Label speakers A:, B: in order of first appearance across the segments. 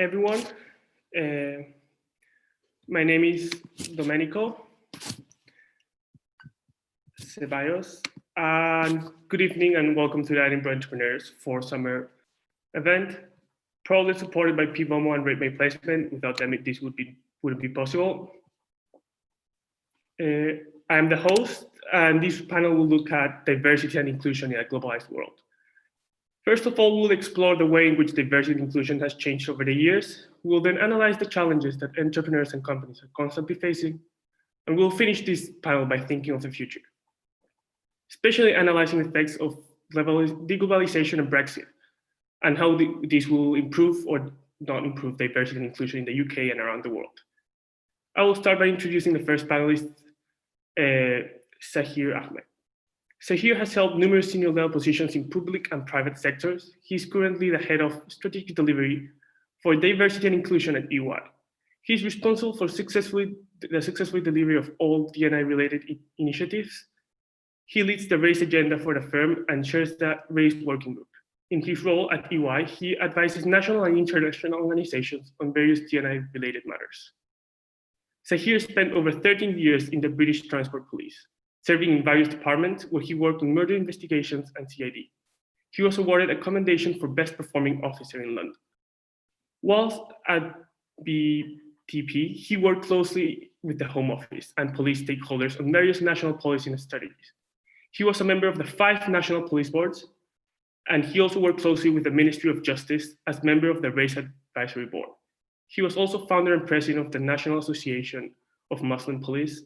A: everyone. My name is Domenico Ceballos, and good evening and welcome to the Edinburgh Entrepreneurs for Summer event, proudly supported by Pivomo and Rate My Placement. Without them, this wouldn't be possible. I am the host, and this panel will look at diversity and inclusion in a globalized world. First of all, we'll explore the way in which diversity and inclusion has changed over the years. We'll then analyze the challenges that entrepreneurs and companies are constantly facing. And we'll finish this panel by thinking of the future, especially analyzing the effects of deglobalization and Brexit, and how this will improve or not improve diversity and inclusion in the UK and around the world. I will start by introducing the first panelist, Zaheer Ahmed. Zaheer has held numerous senior level positions in public and private sectors. He's currently the head of strategic delivery for diversity and inclusion at EY. He's responsible for the successful delivery of all D&I-related initiatives. He leads the race agenda for the firm and chairs the race working group. In his role at EY, he advises national and international organizations on various D&I-related matters. Zaheer spent over 13 years in the British Transport Police, serving in various departments where he worked on murder investigations and CID. He was awarded a commendation for Best Performing Officer in London. Whilst at BTP, he worked closely with the Home Office and police stakeholders on various national policy and strategies. He was a member of the 5 national police boards, and he also worked closely with the Ministry of Justice as member of the Race Advisory Board. He was also founder and president of the National Association of Muslim Police,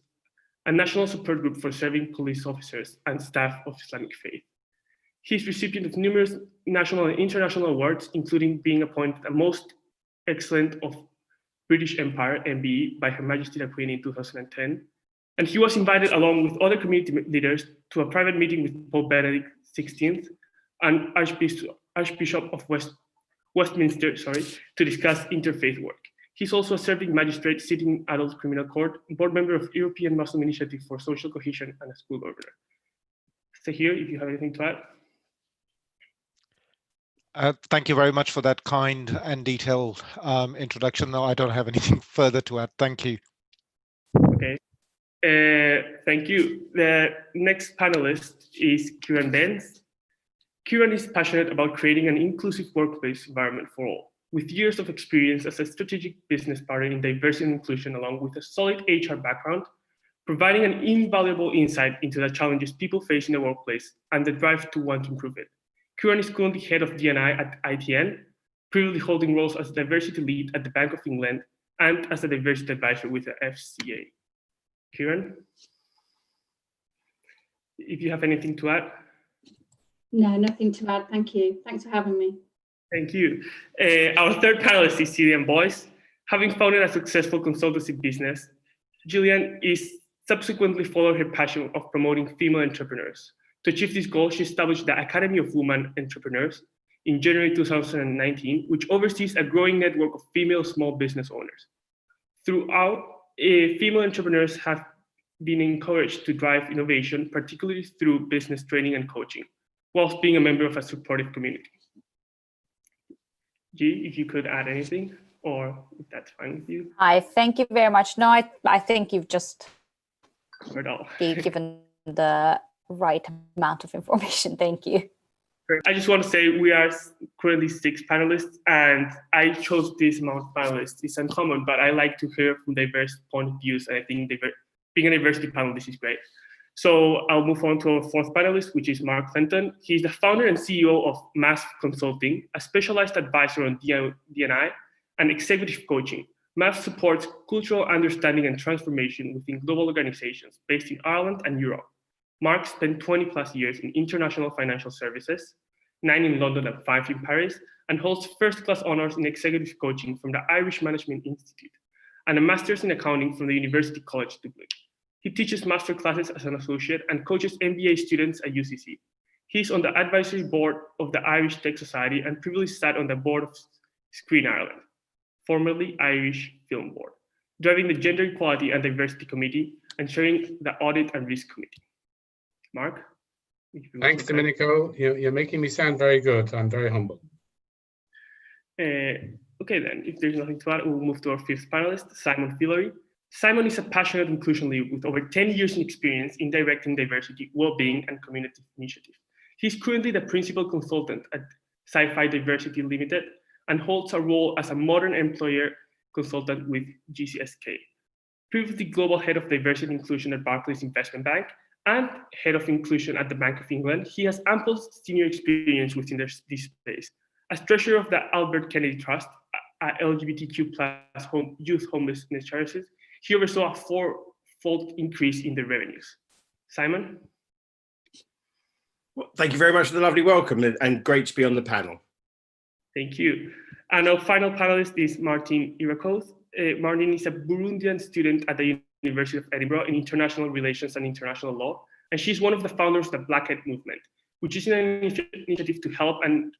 A: a national support group for serving police officers and staff of Islamic faith. He's recipient of numerous national and international awards, including being appointed a Most Excellent of British Empire, MBE, by Her Majesty the Queen in 2010. And he was invited along with other community leaders to a private meeting with Pope Benedict XVI and Archbishop of Westminster, to discuss interfaith work. He's also a serving magistrate sitting adult criminal court, board member of European Muslim Initiative for Social Cohesion, and a school governor. Zaheer, if you have anything to
B: add. Thank you very much for that kind and detailed introduction. No, I don't have anything further to add. Thank you.
A: Okay, thank you. The next panelist is Kieran Benz. Kieran is passionate about creating an inclusive workplace environment for all. With years of experience as a strategic business partner in diversity and inclusion, along with a solid HR background, providing an invaluable insight into the challenges people face in the workplace and the drive to want to improve it. Kieran is currently head of D&I at ITN, previously holding roles as diversity lead at the Bank of England and as a diversity advisor with the FCA. Kieran, if you have anything to add?
C: No, nothing to add. Thank you. Thanks for having me.
A: Thank you. Our third panelist is Gillian Boyce. Having founded a successful consultancy business, Gillian is subsequently followed her passion of promoting female entrepreneurs. To achieve this goal, she established the Academy of Women Entrepreneurs in January 2019, which oversees a growing network of female small business owners. Throughout, female entrepreneurs have been encouraged to drive innovation, particularly through business training and coaching, whilst being a member of a supportive community. G, if you could add anything, or if that's fine with you.
D: Hi, thank you very much. No, I think you've just given the right amount of information. Thank you.
A: I just want to say we are currently 6 panelists, and I chose this amount of panelists. It's uncommon, but I like to hear from diverse point of views, and I think being a diversity panelist is great. So I'll move on to our 4th panelist, which is Mark Clinton. He's the founder and CEO of MAF Consulting, a specialized advisor on D&I and executive coaching. MAF supports cultural understanding and transformation within global organizations based in Ireland and Europe. Mark spent 20+ years in international financial services, 9 in London and 5 in Paris, and holds first-class honors in executive coaching from the Irish Management Institute and a master's in accounting from the University College Dublin. He teaches master classes as an associate and coaches MBA students at UCC. He's on the advisory board of the Irish Tech Society and previously sat on the board of Screen Ireland, formerly Irish Film Board, driving the Gender Equality and Diversity Committee and chairing the Audit and Risk Committee. Mark?
E: Thanks, Domenico. You're making me sound very good. I'm very humble.
A: Okay, then, if there's nothing to add, we'll move to our fifth panelist, Simon Fillory. Simon is a passionate inclusion leader with over 10 years in experience in directing diversity, well-being, and community initiatives. He's currently the principal consultant at Sci-Fi Diversity Limited and holds a role as a modern employer consultant with GCSK. Previously global head of diversity and inclusion at Barclays Investment Bank and head of inclusion at the Bank of England, he has ample senior experience within this space. As treasurer of the Albert Kennedy Trust, LGBTQ+ youth homelessness charities, he oversaw a four-fold increase in the revenues. Simon?
E: Well, thank you very much for the lovely welcome and great to be on the panel.
A: Thank you. And our final panelist is Martin Irakoth. Martin is a Burundian student at the University of Edinburgh in International Relations and International Law, and she's one of the founders of the Blackhead Movement, which is an initiative to help and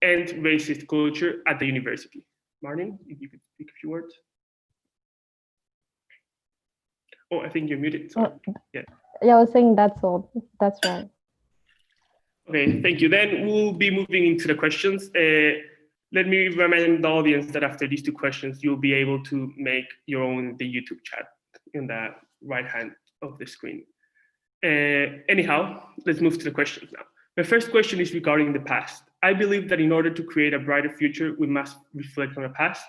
A: end racist culture at the university. Martin, if you could speak a few words. Oh, I think you're muted. Sorry.
F: Yeah, I was saying that's all. That's right.
A: Okay, thank you. Then we'll be moving into the questions. Let me remind the audience that after these two questions, you'll be able to make your own the YouTube chat in the right hand of the screen. Anyhow, let's move to the questions now. My first question is regarding the past. I believe that in order to create a brighter future, we must reflect on the past,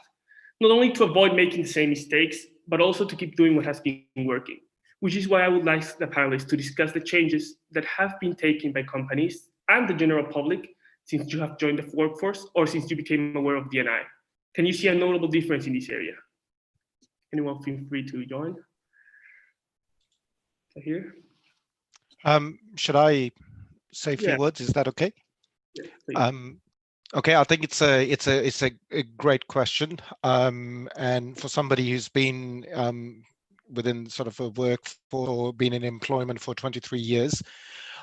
A: not only to avoid making the same mistakes, but also to keep doing what has been working, which is why I would like the panelists to discuss the changes that have been taken by companies and the general public since you have joined the workforce or since you became aware of D&I. Can you see a notable difference in this area? Anyone feel free to join? Here.
B: Should I say a few words? Is that okay?
A: Yeah,
B: okay, I think it's a great question, and for somebody who's been within sort of a workforce or been in employment for 23 years,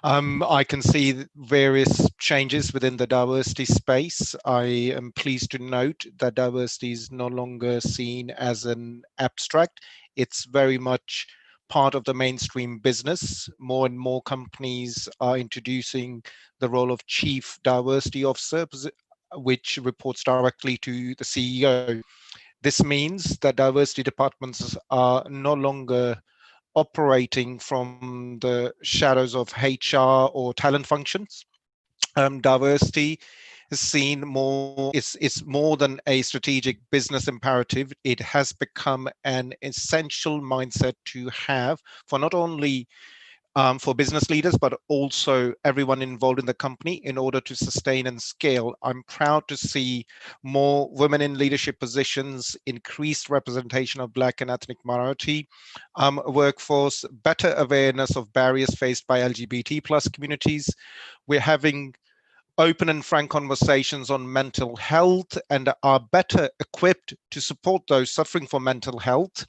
B: I can see various changes within the diversity space. I am pleased to note that diversity is no longer seen as an abstract. It's very much part of the mainstream business. More and more companies are introducing the role of Chief Diversity Officer, which reports directly to the CEO. This means that diversity departments are no longer operating from the shadows of HR or talent functions. Diversity is seen more, it's more than a strategic business imperative. It has become an essential mindset to have for not only for business leaders, but also everyone involved in the company in order to sustain and scale. I'm proud to see more women in leadership positions, increased representation of Black and ethnic minority workforce, better awareness of barriers faced by LGBT+ communities. We're having open and frank conversations on mental health and are better equipped to support those suffering from mental health.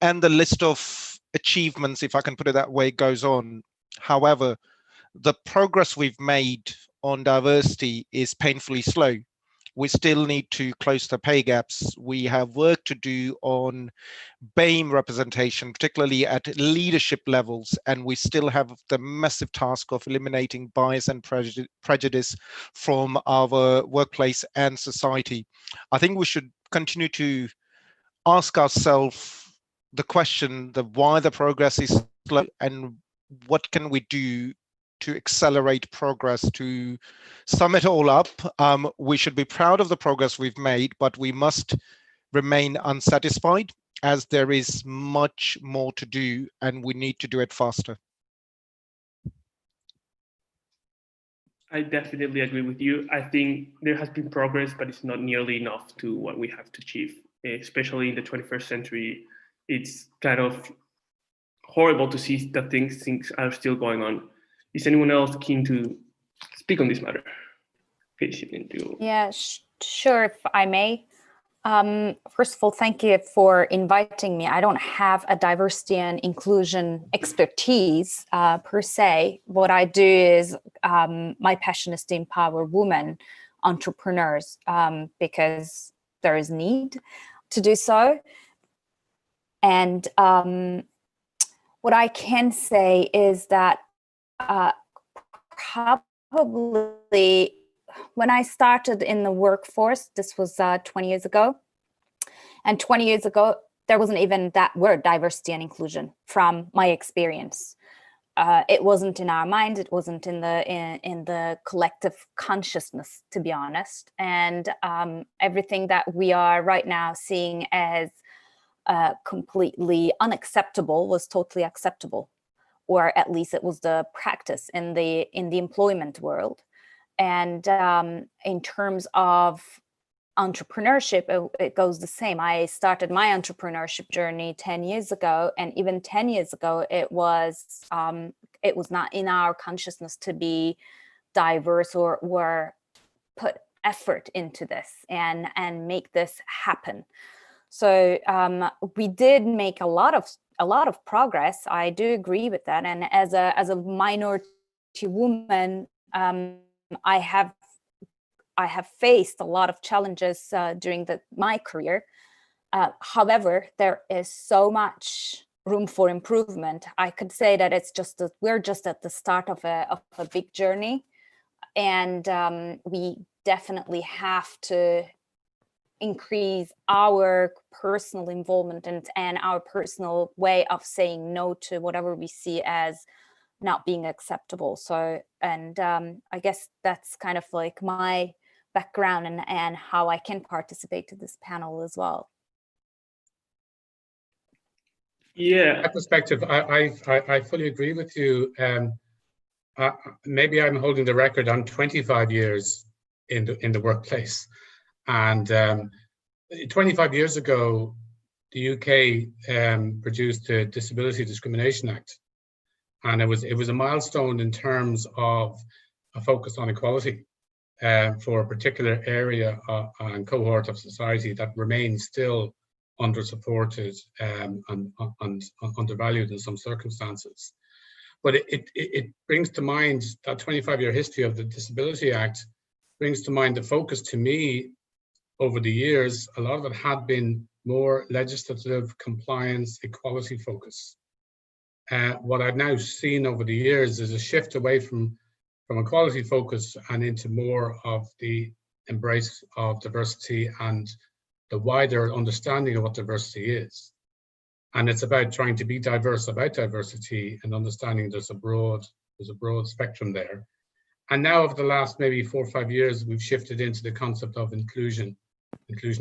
B: And the list of achievements, if I can put it that way, goes on. However, the progress we've made on diversity is painfully slow. We still need to close the pay gaps. We have work to do on BAME representation, particularly at leadership levels, and we still have the massive task of eliminating bias and prejudice from our workplace and society. I think we should continue to ask ourselves the question, why the progress is slow and what can we do to accelerate progress, to sum it all up. We should be proud of the progress we've made, but we must remain unsatisfied as there is much more to do and we need to do it faster.
A: I definitely agree with you. I think there has been progress, but it's not nearly enough to what we have to achieve, especially in the 21st century. It's kind of horrible to see that things are still going on. Is anyone else keen to speak on this matter?
D: Yeah, sure, if I may. First of all, thank you for inviting me. I don't have a diversity and inclusion expertise per se. What I do is my passion is to empower women entrepreneurs because there is need to do so. And what I can say is that probably when I started in the workforce, this was 20 years ago. And 20 years ago, there wasn't even that word, diversity and inclusion, from my experience. It wasn't in our mind. It wasn't in the collective consciousness, to be honest. And everything that we are right now seeing as completely unacceptable was totally acceptable, or at least it was the practice in the employment world. And in terms of entrepreneurship, it goes the same. I started my entrepreneurship journey 10 years ago, and even 10 years ago, it was not in our consciousness to be diverse or put effort into this and make this happen. So we did make a lot of progress. I do agree with that. And as a minority woman, I have faced a lot of challenges during my career. However, there is so much room for improvement. I could say that it's just that we're just at the start of a big journey, and we definitely have to increase our personal involvement and our personal way of saying no to whatever we see as not being acceptable. So, and I guess that's kind of like my background and how I can participate to this panel as well.
A: Yeah.
G: That perspective, I fully agree with you. Maybe I'm holding the record on 25 years in the workplace, and 25 years ago, the UK produced the Disability Discrimination Act, and it was a milestone in terms of a focus on equality for a particular area and cohort of society that remains still under-supported and undervalued in some circumstances. But it brings to mind that 25-year history of the Disability Act, brings to mind the focus to me over the years. A lot of it had been more legislative compliance, equality focus. What I've now seen over the years is a shift away from equality focus and into more of the embrace of diversity and the wider understanding of what diversity is. And it's about trying to be diverse about diversity and understanding there's a broad spectrum there. And now over the last maybe 4 or 5 years, we've shifted into the concept of inclusion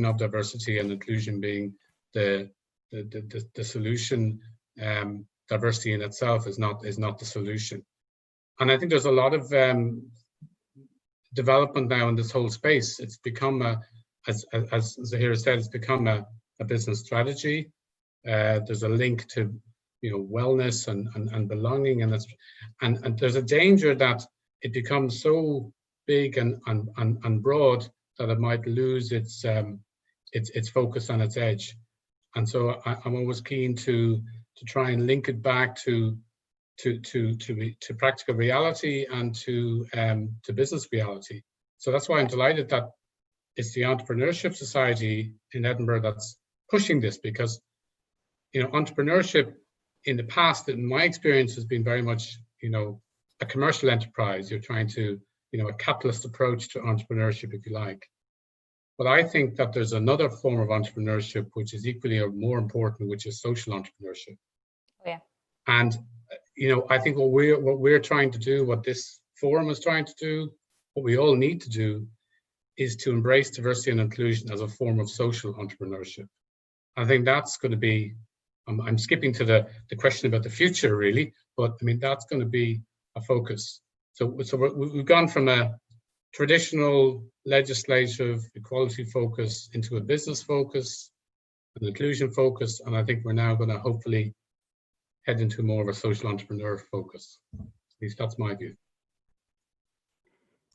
G: of diversity, and inclusion being the solution. Diversity in itself is not the solution. And I think there's a lot of development now in this whole space. It's become as Zaheer said, it's become a business strategy. There's a link to wellness and belonging, and there's a danger that it becomes so big and broad that it might lose its focus and its edge. And so I'm always keen to try and link it back to practical reality and to business reality. So that's why I'm delighted that it's the Entrepreneurship Society in Edinburgh that's pushing this, because entrepreneurship in the past, in my experience, has been very much a commercial enterprise. You're trying to a capitalist approach to entrepreneurship, if you like. But I think that there's another form of entrepreneurship which is equally or more important, which is social entrepreneurship.
D: Oh, yeah.
G: And I think what we're trying to do, what this forum is trying to do, what we all need to do, is to embrace diversity and inclusion as a form of social entrepreneurship. I think that's going to be, I'm skipping to the question about the future really, but I mean, that's going to be a focus. So we've gone from a traditional legislative equality focus into a business focus, an inclusion focus, and I think we're now going to hopefully head into more of a social entrepreneur focus. At least that's my view.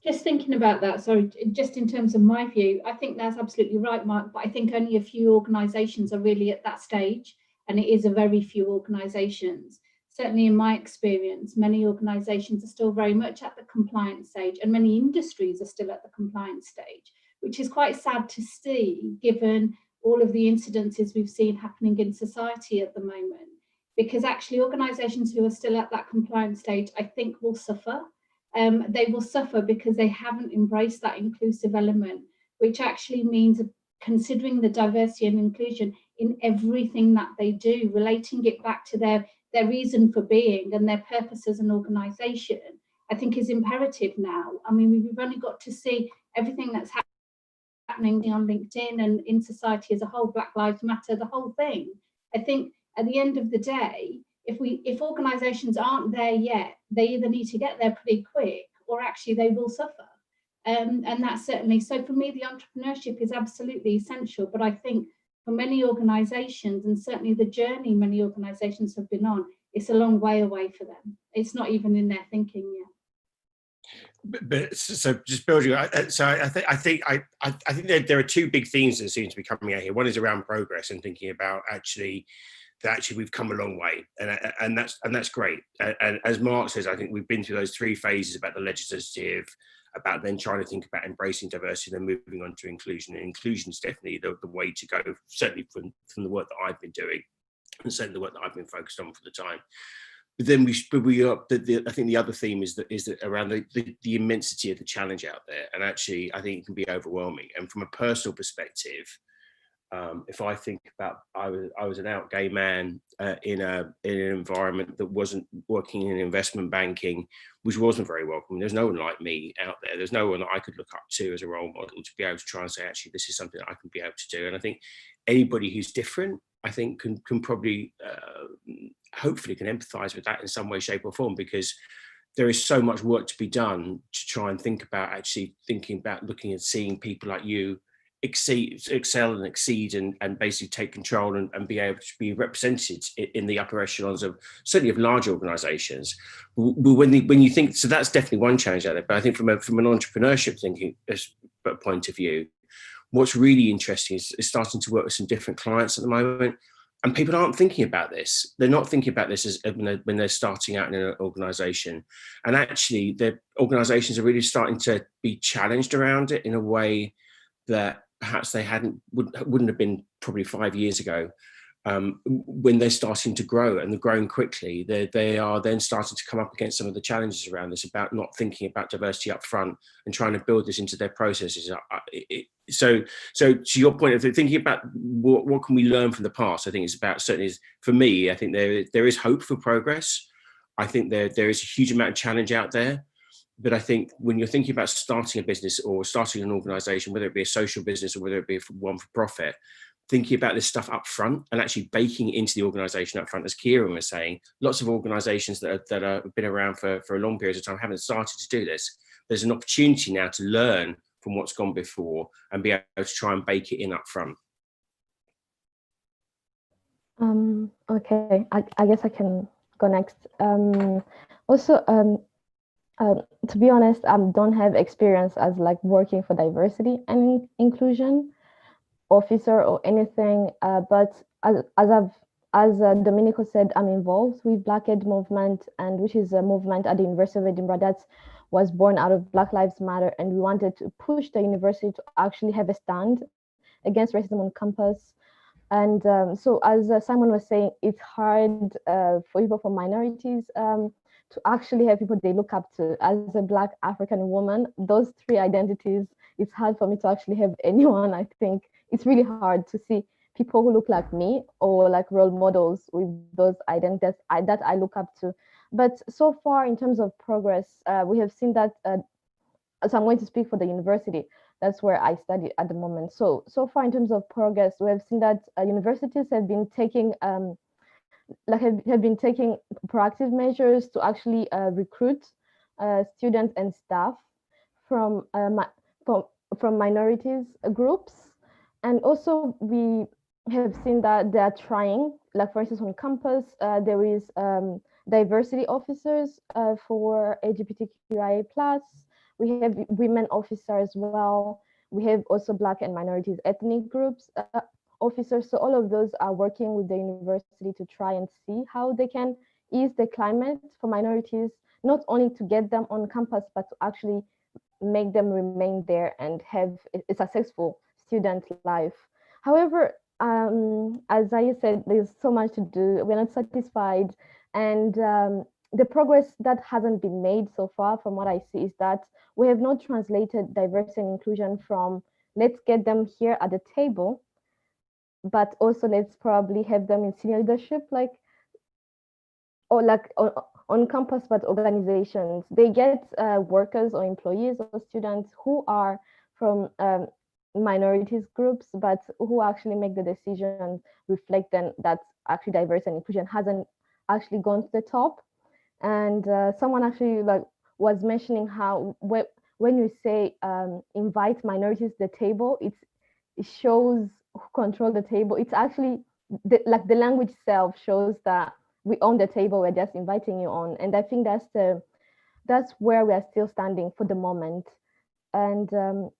C: Just thinking about that, sorry, just in terms of my view, I think that's absolutely right, Mark, but I think only a few organisations are really at that stage, and it is a very few organisations. Certainly in my experience, many organisations are still very much at the compliance stage, and many industries are still at the compliance stage, which is quite sad to see, given all of the incidences we've seen happening in society at the moment, because actually organisations who are still at that compliance stage, I think, will suffer. they will suffer because they haven't embraced that inclusive element, which actually means considering the diversity and inclusion in everything that they do, relating it back to their reason for being and their purpose as an organisation, I think is imperative now. I mean, we've only got to see everything that's happening on LinkedIn and in society as a whole, Black Lives Matter, the whole thing. I think at the end of the day, if organisations aren't there yet, they either need to get there pretty quick or actually they will suffer. And that's certainly, so for me, the entrepreneurship is absolutely essential, but I think for many organisations, and certainly the journey many organisations have been on, it's a long way away for them. It's not even in their thinking yet.
E: But so just building, so I think that there are two big themes that seem to be coming out here. One is around progress and thinking about actually we've come a long way, and that's great. And as Mark says, I think we've been through those three phases about the legislative, about then trying to think about embracing diversity, then moving on to inclusion. And inclusion is definitely the way to go, certainly from the work that I've been doing, and certainly the work that I've been focused on for the time. But then I think the other theme is that around the immensity of the challenge out there, and actually I think it can be overwhelming. And from a personal perspective, if I think about, I was an out gay man in an environment that wasn't working in investment banking, which wasn't very welcome. There's no one like me out there. There's no one that I could look up to as a role model to be able to try and say, actually, this is something that I can be able to do. And I think anybody who's different, I think can probably, hopefully can empathise with that in some way, shape or form, because there is so much work to be done to try and think about actually thinking about looking and seeing people like you excel and exceed and basically take control and be able to be represented in the upper echelons of certainly of large organizations. When you think, so that's definitely one challenge out there. But I think from an entrepreneurship thinking point of view, what's really interesting is starting to work with some different clients at the moment. And people aren't thinking about this. They're not thinking about this as when they're starting out in an organization. And actually, the organizations are really starting to be challenged around it in a way that perhaps they wouldn't have been probably 5 years ago. When they're starting to grow and they're growing quickly, they are then starting to come up against some of the challenges around this, about not thinking about diversity up front and trying to build this into their processes. So to your point of thinking about what can we learn from the past, I think it's about, certainly for me, I think there is hope for progress. I think there is a huge amount of challenge out there. But I think when you're thinking about starting a business or starting an organization, whether it be a social business or whether it be one for profit, thinking about this stuff up front and actually baking it into the organization up front, as Kieran was saying, lots of organizations that have been around for a long period of time haven't started to do this. There's an opportunity now to learn from what's gone before and be able to try and bake it in up front.
F: Okay, I guess I can go next. To be honest, I don't have experience as like working for diversity and inclusion officer or anything, but as Domenico said, I'm involved with Black Ed movement, and which is a movement at the University of Edinburgh that was born out of Black Lives Matter, and we wanted to push the university to actually have a stand against racism on campus. And so as Simon was saying, it's hard for people from minorities to actually have people they look up to. As a Black African woman, those three identities, it's hard for me to actually have anyone. I think it's really hard to see people who look like me or like role models with those identities that I look up to. But so far, in terms of progress, we have seen that, so I'm going to speak for the university. That's where I study at the moment. So far, in terms of progress, we have seen that universities have been taking have been taking proactive measures to actually recruit students and staff from minorities groups. And also we have seen that they are trying, like for instance on campus, there is diversity officers for LGBTQIA+. We have women officers as well. We have also Black and minorities ethnic groups officers. So all of those are working with the university to try and see how they can ease the climate for minorities, not only to get them on campus, but to actually make them remain there and have a successful student life. However, as I said, there's so much to do. We're not satisfied. And the progress that hasn't been made so far, from what I see, is that we have not translated diversity and inclusion from let's get them here at the table, but also let's probably have them in senior leadership, like, or like on campus, but organizations. They get workers or employees or students who are from minorities groups, but who actually make the decision, reflect then that actually diversity and inclusion hasn't actually gone to the top. And someone actually like was mentioning how when you say invite minorities to the table, it shows who control the table. It's actually like the language itself shows that we own the table, we're just inviting you on. And I think that's where we are still standing for the moment, and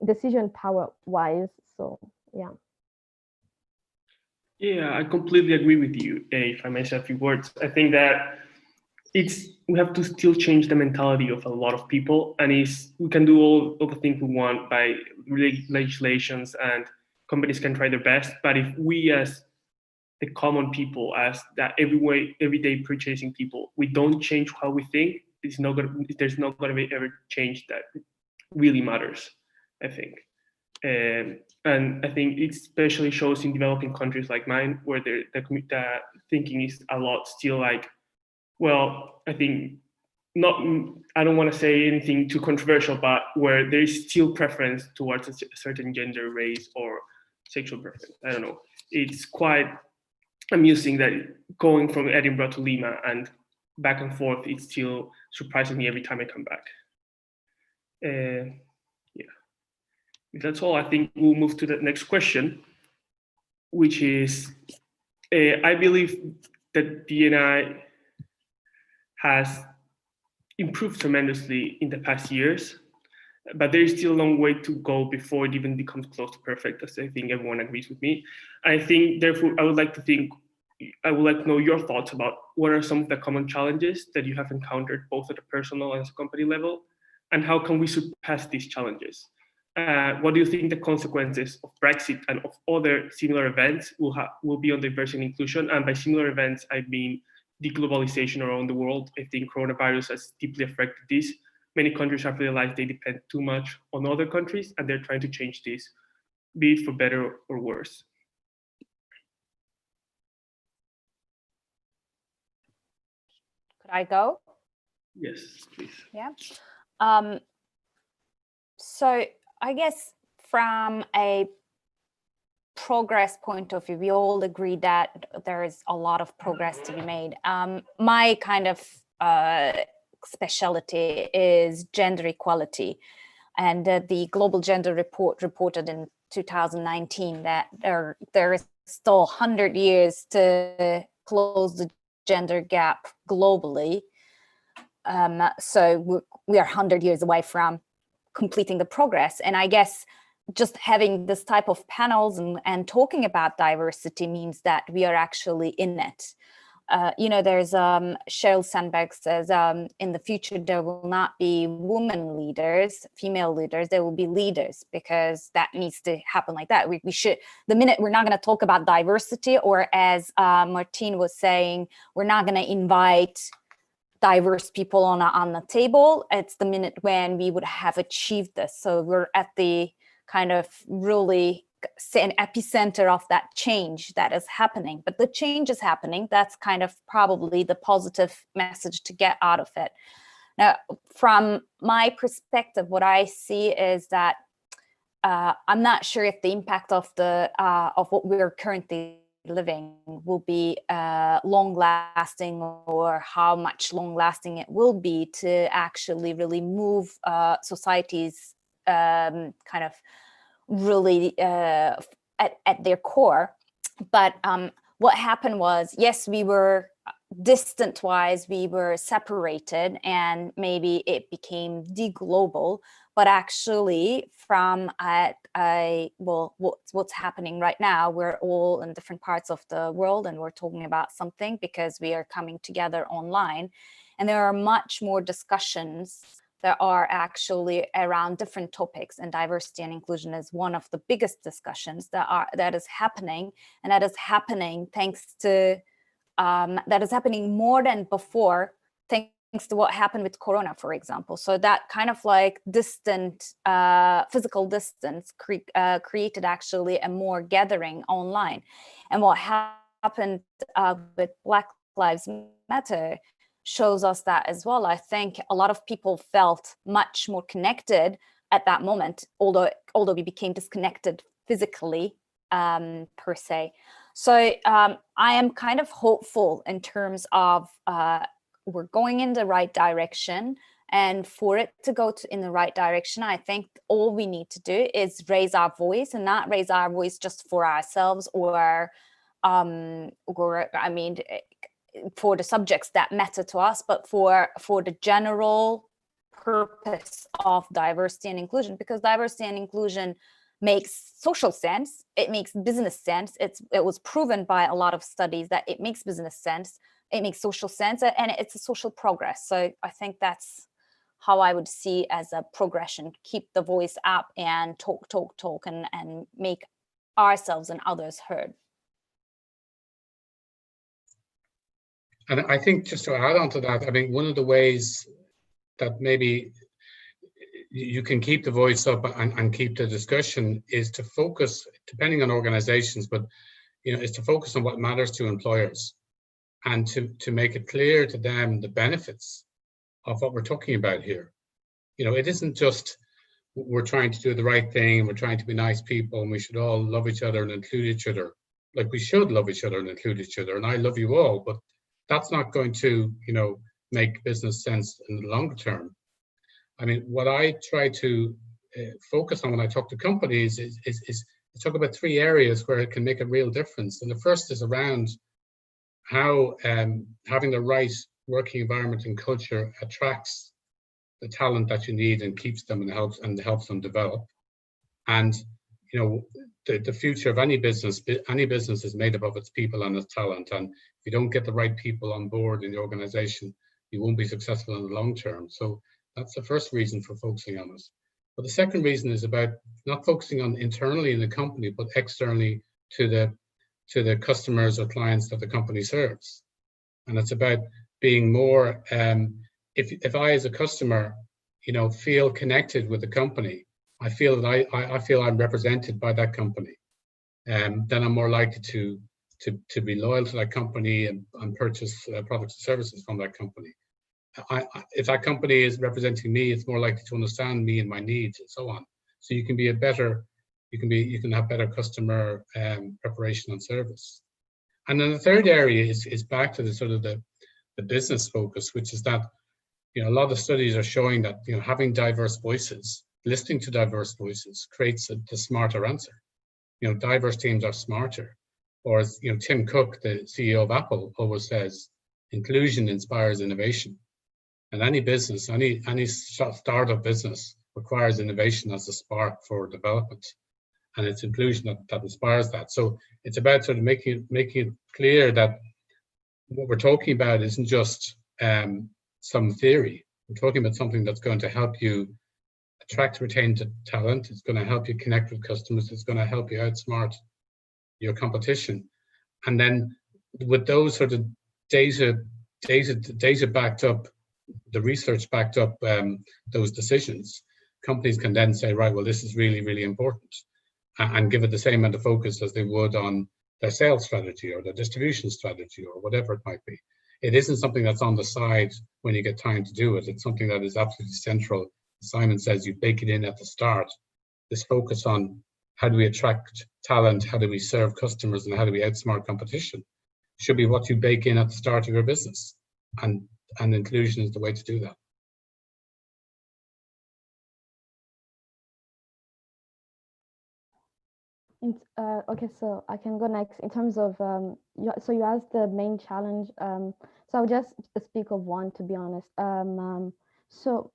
F: decision power wise. So yeah.
A: Yeah, I completely agree with you. If I may say a few words, I think that we have to still change the mentality of a lot of people, and we can do all the things we want by legislations, and companies can try their best. But if we, as the common people, as that everyday purchasing people, we don't change how we think, there's not going to be ever change that really matters, I think. And I think it especially shows in developing countries like mine, where the thinking is a lot still like, well, I think I don't want to say anything too controversial, but where there is still preference towards a certain gender, race, or sexual preference. I don't know. It's quite amusing that going from Edinburgh to Lima and back and forth, it's still surprising me every time I come back. Yeah. If that's all, I think we'll move to the next question, which is, I believe that D&I has improved tremendously in the past years, but there is still a long way to go before it even becomes close to perfect, as I think everyone agrees with me. I think, therefore, I would like to know your thoughts about what are some of the common challenges that you have encountered, both at a personal and as a company level, and how can we surpass these challenges? What do you think the consequences of Brexit and of other similar events will be on diversity and inclusion? And by similar events, I mean deglobalization around the world. I think coronavirus has deeply affected this. Many countries have realized they depend too much on other countries, and they're trying to change this, be it for better or worse.
D: Could I go?
A: Yes, please.
D: Yeah. So I guess from a progress point of view, we all agree that there is a lot of progress to be made. My kind of specialty is gender equality, and the Global Gender Report reported in 2019 that there is still 100 years to close the gender gap globally. So we are 100 years away from completing the progress. And I guess just having this type of panels and talking about diversity means that we are actually in it. There's Sheryl Sandberg says in the future there will not be women leaders, female leaders, there will be leaders, because that needs to happen like that. We should, the minute we're not going to talk about diversity, or as Martine was saying, we're not going to invite diverse people on the table, it's the minute when we would have achieved this. So we're at the kind of really an epicenter of that change that is happening. But the change is happening. That's kind of probably the positive message to get out of it. Now, from my perspective, what I see is that I'm not sure if the impact of what we're currently living will be long-lasting, or how much long-lasting it will be to actually really move societies kind of really at their core. But what happened was, yes, we were distant-wise, we were separated, and maybe it became deglobal. But actually, from what's happening right now, we're all in different parts of the world, and we're talking about something because we are coming together online, and there are much more discussions that are actually around different topics, and diversity and inclusion is one of the biggest discussions that is happening, and that is happening thanks to that is happening more than before, thanks to what happened with Corona, for example. So that kind of like distant, physical distance created actually a more gathering online. And what happened with Black Lives Matter shows us that as well. I think a lot of people felt much more connected at that moment, although we became disconnected physically per se. So I am kind of hopeful in terms of we're going in the right direction, and for it to go in the right direction, I think all we need to do is raise our voice, and not raise our voice just for ourselves or I mean, for the subjects that matter to us, but for the general purpose of diversity and inclusion, because diversity and inclusion makes social sense, it makes business sense. It was proven by a lot of studies that it makes business sense, it makes social sense, and it's a social progress. So I think that's how I would see as a progression: keep the voice up and talk and make ourselves and others heard.
G: And I think, just to add on to that, I mean, one of the ways that maybe you can keep the voice up and keep the discussion is to focus, depending on organizations, but is to focus on what matters to employers, and to make it clear to them the benefits of what we're talking about here. It isn't just we're trying to do the right thing, we're trying to be nice people, and we should all love each other and include each other. Like, we should love each other and include each other, and I love you all, but that's not going to, make business sense in the longer term. I mean, what I try to focus on when I talk to companies is talk about 3 areas where it can make a real difference. And the first is around how having the right working environment and culture attracts the talent that you need and keeps them and helps them develop. And the future of any business is made up of its people and its talent. And if you don't get the right people on board in the organization, you won't be successful in the long term. So that's the first reason for focusing on it. But the second reason is about not focusing on internally in the company, but externally to the customers or clients that the company serves. And it's about being more, if I as a customer, feel connected with the company, I feel that I feel I'm represented by that company, then I'm more likely to be loyal to that company and purchase products and services from that company. If that company is representing me, it's more likely to understand me and my needs and so on. So you can be you can have better customer preparation and service. And then the third area is back to the sort of the business focus, which is that a lot of studies are showing that having diverse voices, listening to diverse voices, creates the smarter answer. Diverse teams are smarter. Or as Tim Cook, the CEO of Apple, always says, inclusion inspires innovation. And any business, any startup business requires innovation as a spark for development, and it's inclusion that inspires that. So it's about sort of making it clear that what we're talking about isn't just some theory. We're talking about something that's going to help you attract, retain talent. It's going to help you connect with customers. It's going to help you outsmart your competition. And then with those sort of data backed up, the research backed up those decisions, companies can then say, right, well, this is really, really important, and give it the same amount of focus as they would on their sales strategy or their distribution strategy or whatever it might be. It isn't something that's on the side when you get time to do it. It's something that is absolutely central. Simon says you bake it in at the start. This focus on how do we attract talent, how do we serve customers, and how do we outsmart competition should be what you bake in at the start of your business. And inclusion is the way to do that.
F: Okay, so I can go next. In terms of, so you asked the main challenge. So I'll just speak of one, to be honest. So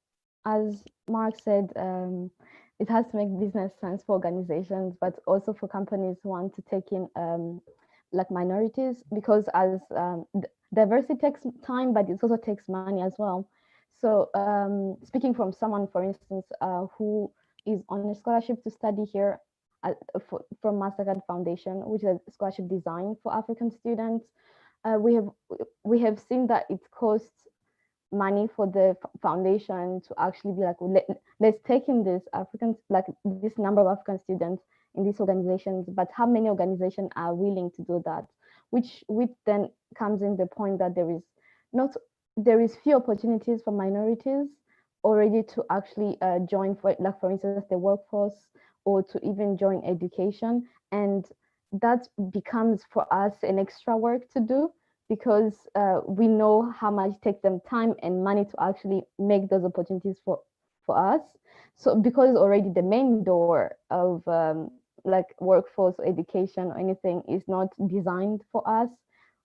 F: as Mark said, it has to make business sense for organizations, but also for companies who want to take in like minorities, because as diversity takes time, but it also takes money as well. So speaking from someone, for instance, who is on a scholarship to study here from Mastercard Foundation, which is a scholarship designed for African students, we have seen that it costs money for the foundation to actually be like, let's take in this African, like this number of African students in these organizations, but how many organizations are willing to do that? Which then comes in the point that there is few opportunities for minorities already to actually join, for instance, the workforce, or to even join education. And that becomes for us an extra work to do, because we know how much it takes them time and money to actually make those opportunities for us. So because already the main door of like workforce or education or anything is not designed for us,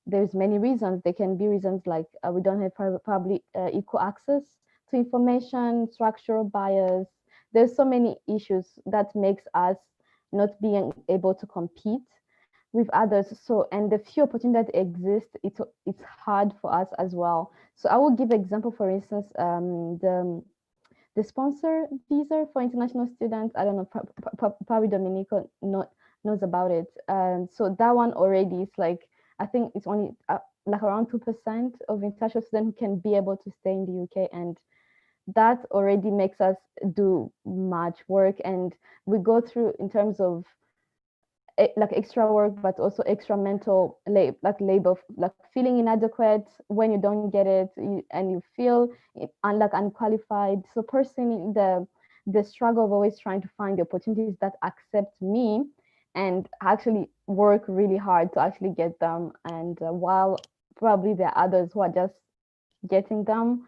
F: there's many reasons. There can be reasons like we don't have probably equal access to information, structural bias. There's so many issues that makes us not being able to compete with others. So, and the few opportunities that exist, it's hard for us as well. So I will give example, for instance, the sponsor visa for international students. I don't know, probably Domenico knows about it. So that one already is like, I think it's only like around 2% of international students who can be able to stay in the UK, and that already makes us do much work. And we go through, in terms of like extra work, but also extra mental labor, like feeling inadequate when you don't get it, and you feel like unqualified. So personally, the struggle of always trying to find the opportunities that accept me, and actually work really hard to actually get them. And while probably there are others who are just getting them,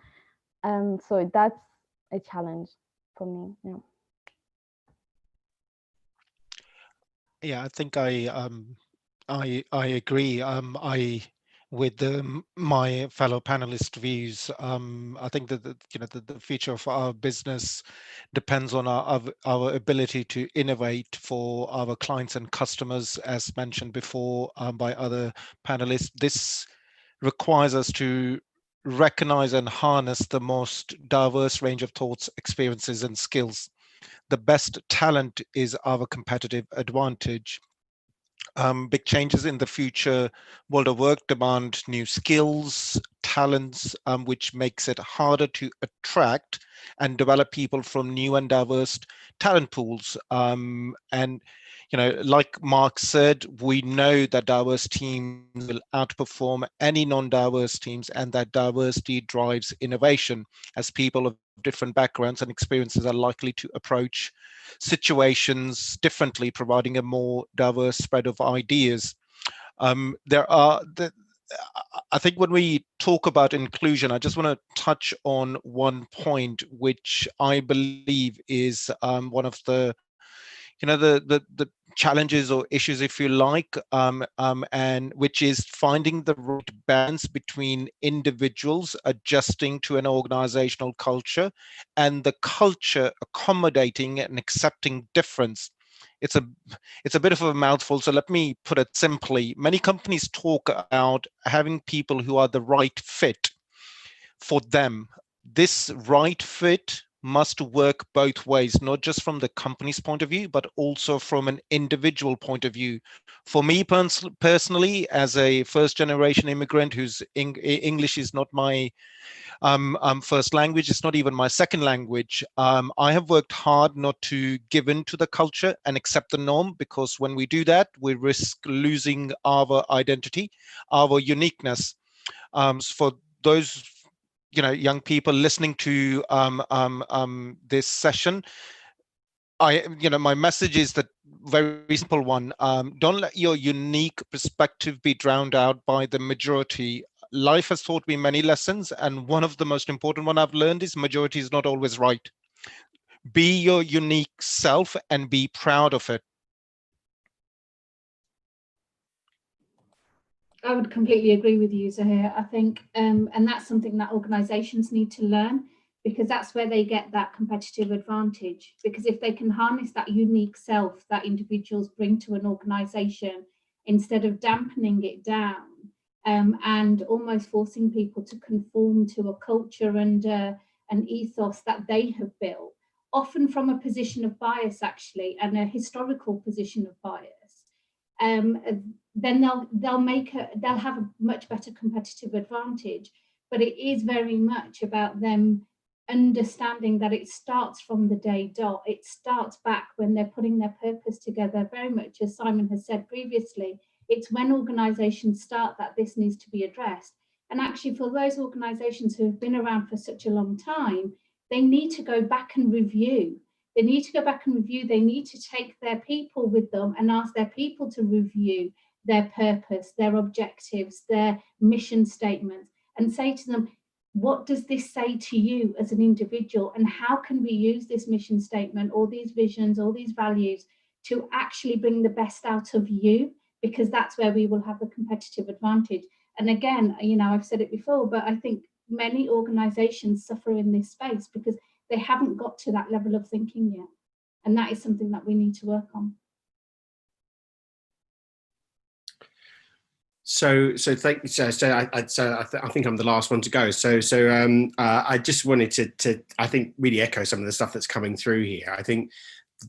F: so that's a challenge for me. Yeah.
B: Yeah, I think I agree. With my fellow panelists' views. I think that the future of our business depends on our ability to innovate for our clients and customers, as mentioned before by other panelists. This requires us to recognize and harness the most diverse range of thoughts, experiences, and skills. The best talent is our competitive advantage. Big changes in the future world of work demand new skills, talents, which makes it harder to attract and develop people from new and diverse talent pools. And like Mark said, we know that diverse teams will outperform any non-diverse teams, and that diversity drives innovation, as people of different backgrounds and experiences are likely to approach situations differently, providing a more diverse spread of ideas. I think when we talk about inclusion, I just want to touch on one point, which I believe is one of the the challenges or issues, if you like, and which is finding the right balance between individuals adjusting to an organizational culture and the culture accommodating and accepting difference. It's a bit of a mouthful, so let me put it simply. Many companies talk about having people who are the right fit for them. This right fit must work both ways, not just from the company's point of view, but also from an individual point of view. For me personally, as a first-generation immigrant whose English is not my first language, it's not even my second language, I have worked hard not to give in to the culture and accept the norm, because when we do that, we risk losing our identity, our uniqueness. For those young people listening to this session, my message is that very simple one. Don't let your unique perspective be drowned out by the majority. Life has taught me many lessons, and one of the most important one I've learned is majority is not always right. Be your unique self and be proud of it.
C: I would completely agree with you, Zaheer. I think, and that's something that organisations need to learn, because that's where they get that competitive advantage. Because if they can harness that unique self that individuals bring to an organisation, instead of dampening it down and almost forcing people to conform to a culture and an ethos that they have built, often from a position of bias, actually, and a historical position of bias, then they'll have a much better competitive advantage. but it is very much about them understanding that it starts from the day dot. It starts back when they're putting their purpose together, very much as Simon has said previously. It's when organisations start that this needs to be addressed. And actually, for those organisations who have been around for such a long time, they need to go back and review. They need to go back and review. They need to take their people with them and ask their people to review their purpose, their objectives, their mission statements, and say to them, what does this say to you as an individual, and how can we use this mission statement or these visions or these values to actually bring the best out of you, because that's where we will have a competitive advantage. And again, you know, I've said it before, but I think many organizations suffer in this space because they haven't got to that level of thinking yet. And that is something that we need to work on.
E: So thank you. So I think I'm the last one to go. I just wanted to I think really echo some of the stuff that's coming through here. I think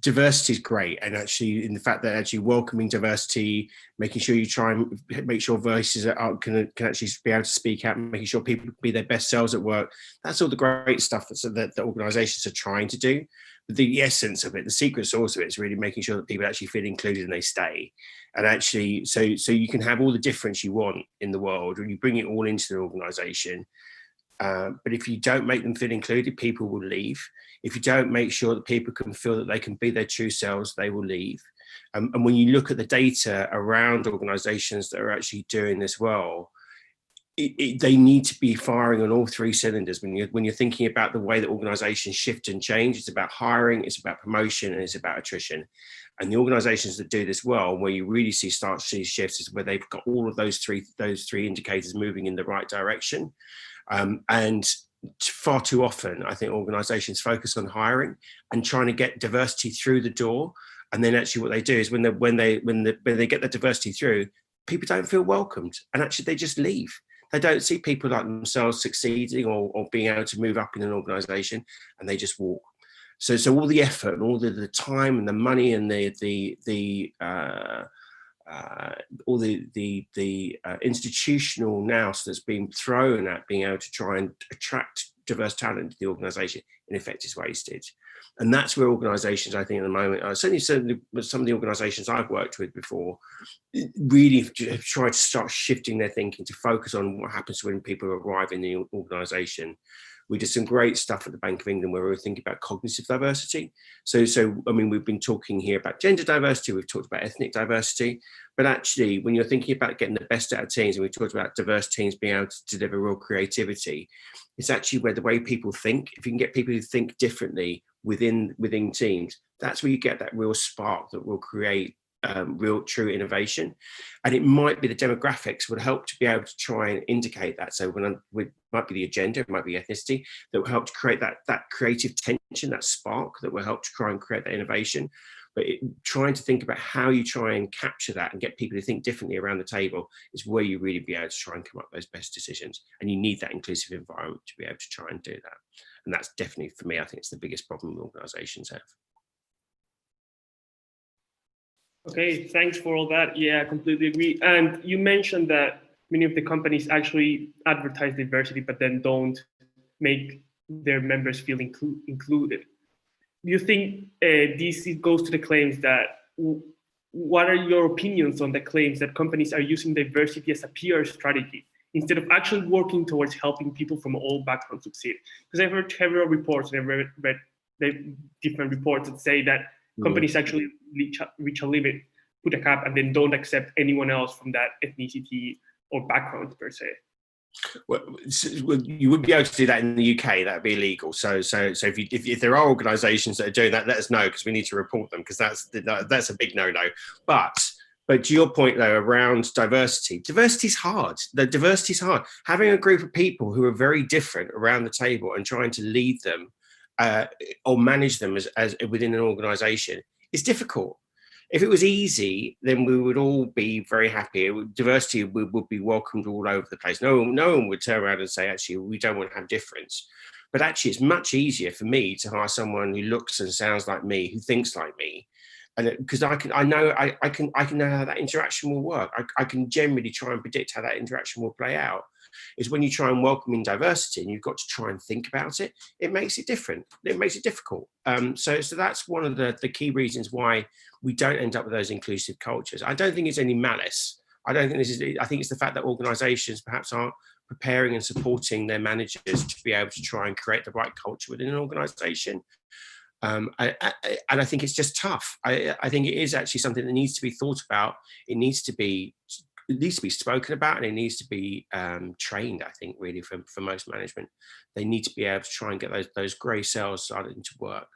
E: diversity is great, and actually in the fact that actually welcoming diversity, making sure you try and make sure voices can actually be able to speak out, making sure people be their best selves at work. That's all the great stuff that organisations are trying to do. But the essence of it, the secret sauce of it, is really making sure that people actually feel included and they stay. And actually, so you can have all the difference you want in the world, and you bring it all into the organisation. But if you don't make them feel included, people will leave. If you don't make sure that people can feel that they can be their true selves, they will leave. And when you look at the data around organisations that are actually doing this well, they need to be firing on all three cylinders. When you're thinking about the way that organisations shift and change, it's about hiring, it's about promotion, and it's about attrition. And the organisations that do this well, where you really start to see shifts, is where they've got all of those three indicators moving in the right direction. And far too often, I think organisations focus on hiring and trying to get diversity through the door. And then actually what they do is when they get that diversity through, people don't feel welcomed, and actually they just leave. They don't see people like themselves succeeding or being able to move up in an organisation, and they just walk. So all the effort and all the time and the money and all the institutional nous that's been thrown at being able to try and attract diverse talent to the organisation, in effect, is wasted. And that's where organisations, I think, at the moment, certainly with some of the organisations I've worked with before, really have tried to start shifting their thinking to focus on what happens when people arrive in the organisation. We did some great stuff at the Bank of England where we were thinking about cognitive diversity. So I mean, we've been talking here about gender diversity, we've talked about ethnic diversity, but actually when you're thinking about getting the best out of teams, and we've talked about diverse teams being able to deliver real creativity, it's actually where the way people think, if you can get people who think differently within teams, that's where you get that real spark that will create real true innovation. And it might be the demographics would help to be able to try and indicate that. So it might be the agenda, it might be ethnicity, that will help to create that creative tension, that spark that will help to try and create that innovation. But trying to think about how you try and capture that and get people to think differently around the table is where you really be able to try and come up with those best decisions. And you need that inclusive environment to be able to try and do that. And that's definitely, for me, I think it's the biggest problem organisations have.
A: Okay, thanks for all that. Yeah, I completely agree. And you mentioned that many of the companies actually advertise diversity, but then don't make their members feel included. Do you think this goes to the claims that, what are your opinions on the claims that companies are using diversity as a PR strategy instead of actually working towards helping people from all backgrounds succeed? Because I've heard several reports, and I've read the different reports that say that companies actually reach a limit, put a cap, and then don't accept anyone else from that ethnicity or background per se.
E: Well, you wouldn't be able to do that in the UK. That would be illegal. So if there are organisations that are doing that, let us know, because we need to report them, because that's a big no-no. But to your point though, around diversity is hard. The diversity is hard. Having a group of people who are very different around the table and trying to lead them or manage them as within an organisation is difficult. If it was easy, then we would all be very happy. Diversity would be welcomed all over the place. No one would turn around and say, actually, we don't want to have difference. But actually, it's much easier for me to hire someone who looks and sounds like me, who thinks like me, and because I know how that interaction will work. I can generally try and predict how that interaction will play out. is when you try and welcome in diversity and you've got to try and think about it, it makes it different. It makes it difficult. So that's one of the key reasons why we don't end up with those inclusive cultures. I don't think it's any malice. I don't think this is, I think it's the fact that organizations perhaps aren't preparing and supporting their managers to be able to try and create the right culture within an organization. And I think it's just tough. I think it is actually something that needs to be thought about. It needs to be spoken about, and it needs to be trained, I think, really, for most management. They need to be able to try and get those grey cells starting to work.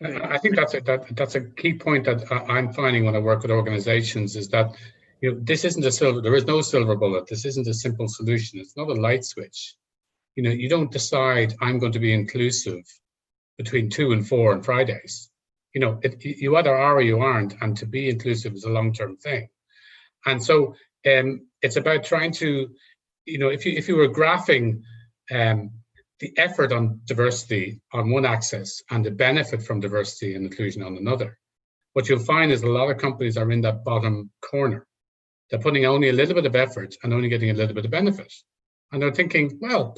G: I think that's a key point that I'm finding when I work with organizations, is that, you know, this isn't there is no silver bullet. This isn't a simple solution. It's not a light switch. You know, you don't decide I'm going to be inclusive between 2 and 4 on Fridays. You know, you either are or you aren't, and to be inclusive is a long-term thing. And so it's about trying to, you know, if you were graphing the effort on diversity on one axis and the benefit from diversity and inclusion on another, what you'll find is a lot of companies are in that bottom corner. They're putting only a little bit of effort and only getting a little bit of benefit. And they're thinking, well,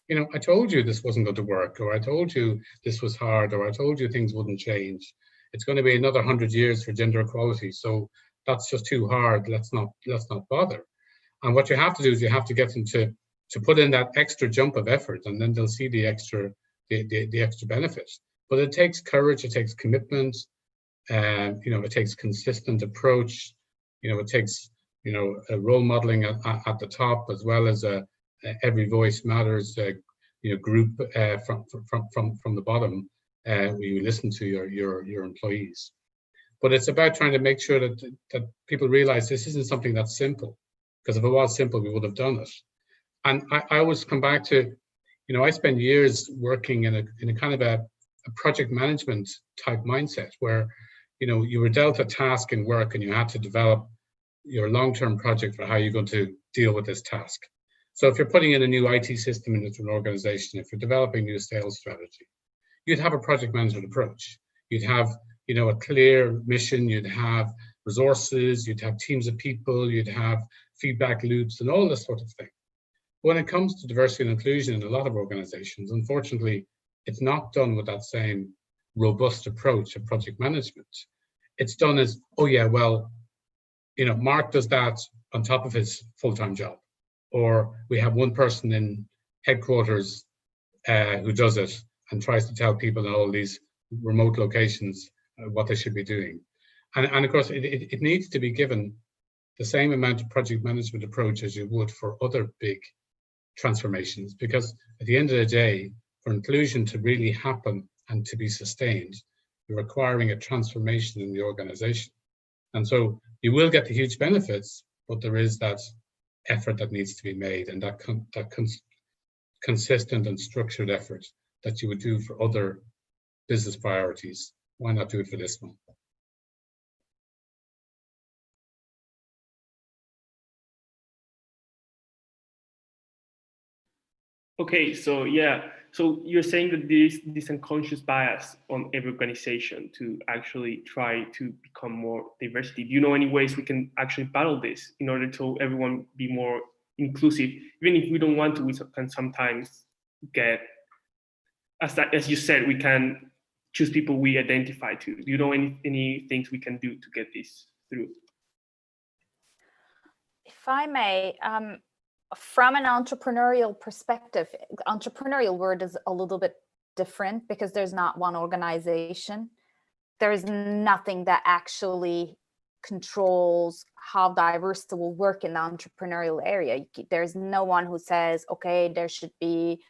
G: you know, I told you this wasn't going to work, or I told you this was hard, or I told you things wouldn't change. It's going to be another 100 years for gender equality, so that's just too hard. Let's not bother. And what you have to do is you have to get them to put in that extra jump of effort, and then they'll see the extra benefit. But it takes courage, it takes commitment, you know, it takes consistent approach. You know, it takes, you know, a role modeling at the top, as well as a every voice matters, you know, group from the bottom. Where you listen to your employees. But it's about trying to make sure that people realize this isn't something that's simple, because if it was simple, we would have done it. And I always come back to, you know, I spent years working in a kind of a project management type mindset, where, you know, you were dealt a task in work and you had to develop your long-term project for how you're going to deal with this task. So if you're putting in a new IT system into an organization, if you're developing a new sales strategy, you'd have a project management approach. You'd have, you know, a clear mission, you'd have resources, you'd have teams of people, you'd have feedback loops and all this sort of thing. When it comes to diversity and inclusion in a lot of organizations, unfortunately, it's not done with that same robust approach of project management. It's done as, oh yeah, well, you know, Mark does that on top of his full-time job. Or we have one person in headquarters who does it and tries to tell people in all these remote locations what they should be doing. And of course, it needs to be given the same amount of project management approach as you would for other big transformations, because at the end of the day, for inclusion to really happen and to be sustained, you're requiring a transformation in the organization. And so you will get the huge benefits, but there is that effort that needs to be made, and that consistent and structured effort that you would do for other business priorities. Why not do it for this one?
A: Okay, so yeah, so you're saying that there is this unconscious bias on every organization to actually try to become more diversity. Do you know any ways we can actually battle this in order to everyone be more inclusive? Even if we don't want to, we can sometimes get, as you said, we can choose people we identify to. Do you know any things we can do to get this through?
D: If I may, from an entrepreneurial perspective, entrepreneurial word is a little bit different because there's not one organization. There is nothing that actually controls how diversity will work in the entrepreneurial area. There's no one who says, okay, there should be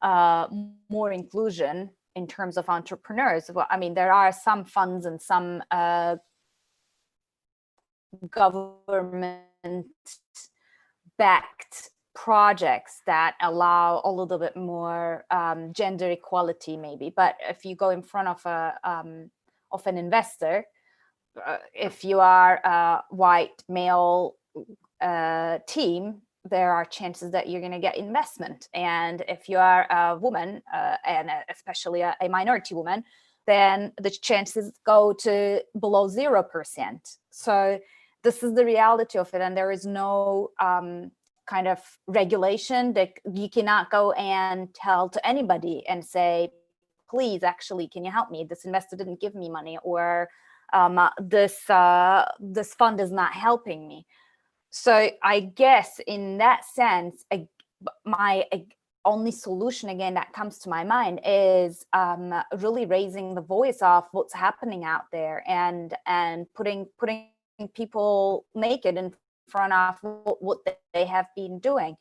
D: more inclusion in terms of entrepreneurs. Well, I mean, there are some funds and some government-backed projects that allow a little bit more gender equality, maybe. But if you go in front of an investor, if you are a white male team, there are chances that you're going to get investment. And if you are a woman, and especially a minority woman, then the chances go to below 0%. So this is the reality of it. And there is no kind of regulation that you cannot go and tell to anybody and say, please, actually, can you help me? This investor didn't give me money, or this fund is not helping me. So I guess in that sense, my only solution again that comes to my mind is really raising the voice of what's happening out there, and putting people naked in front of what they have been doing.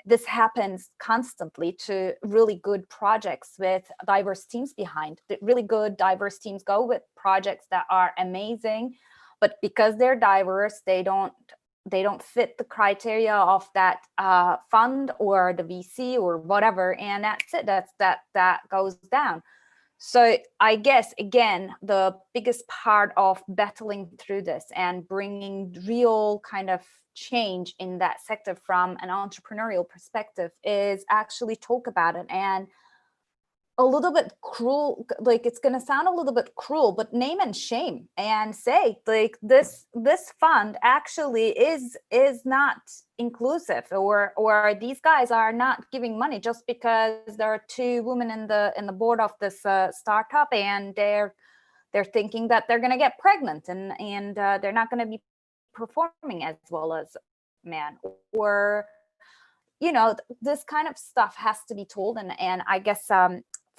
D: This happens constantly to really good projects with diverse teams behind. The really good diverse teams go with projects that are amazing, but because they're diverse, they don't fit the criteria of that fund or the VC or whatever, and that's it. That goes down. So I guess, again, the biggest part of battling through this and bringing real kind of change in that sector from an entrepreneurial perspective is actually talk about it. And a little bit cruel, like it's going to sound a little bit cruel, but name and shame and say, like, this fund actually is not inclusive, or these guys are not giving money just because there are 2 women in the board of this startup, and they're thinking that they're going to get pregnant, and they're not going to be performing as well as men, or this kind of stuff has to be told, and I guess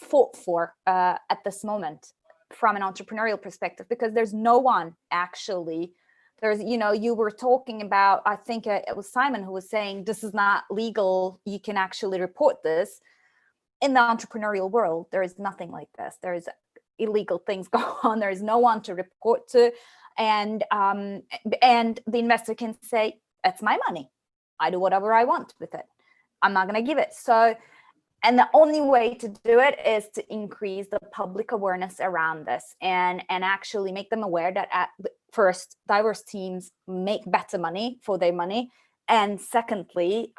D: fought for at this moment from an entrepreneurial perspective, because there's no one actually. There's, you were talking about, I think it was Simon who was saying, this is not legal, you can actually report this. In the entrepreneurial world, there is nothing like this. There's illegal things go on. There's no one to report to, and the investor can say, that's my money, I do whatever I want with it, I'm not going to give it. So, and the only way to do it is to increase the public awareness around this, and actually make them aware that at first, diverse teams make better money for their money, and secondly,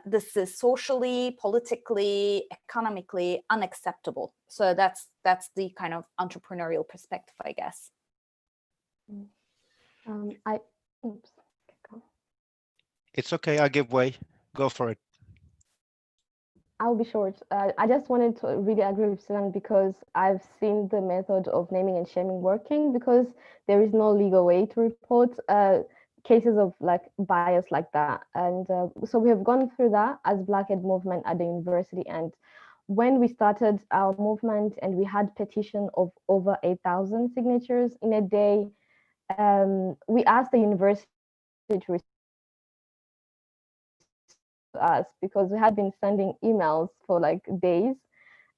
D: this is socially, politically, economically unacceptable. So that's the kind of entrepreneurial perspective, I guess.
F: Oops.
B: It's okay, I give way. Go for it.
F: I'll be short. I just wanted to really agree with Susan, because I've seen the method of naming and shaming working, because there is no legal way to report cases of like bias like that. And so we have gone through that as Blackhead movement at the university. And when we started our movement and we had petition of over 8,000 signatures in a day, we asked the university to us, because we had been sending emails for like days,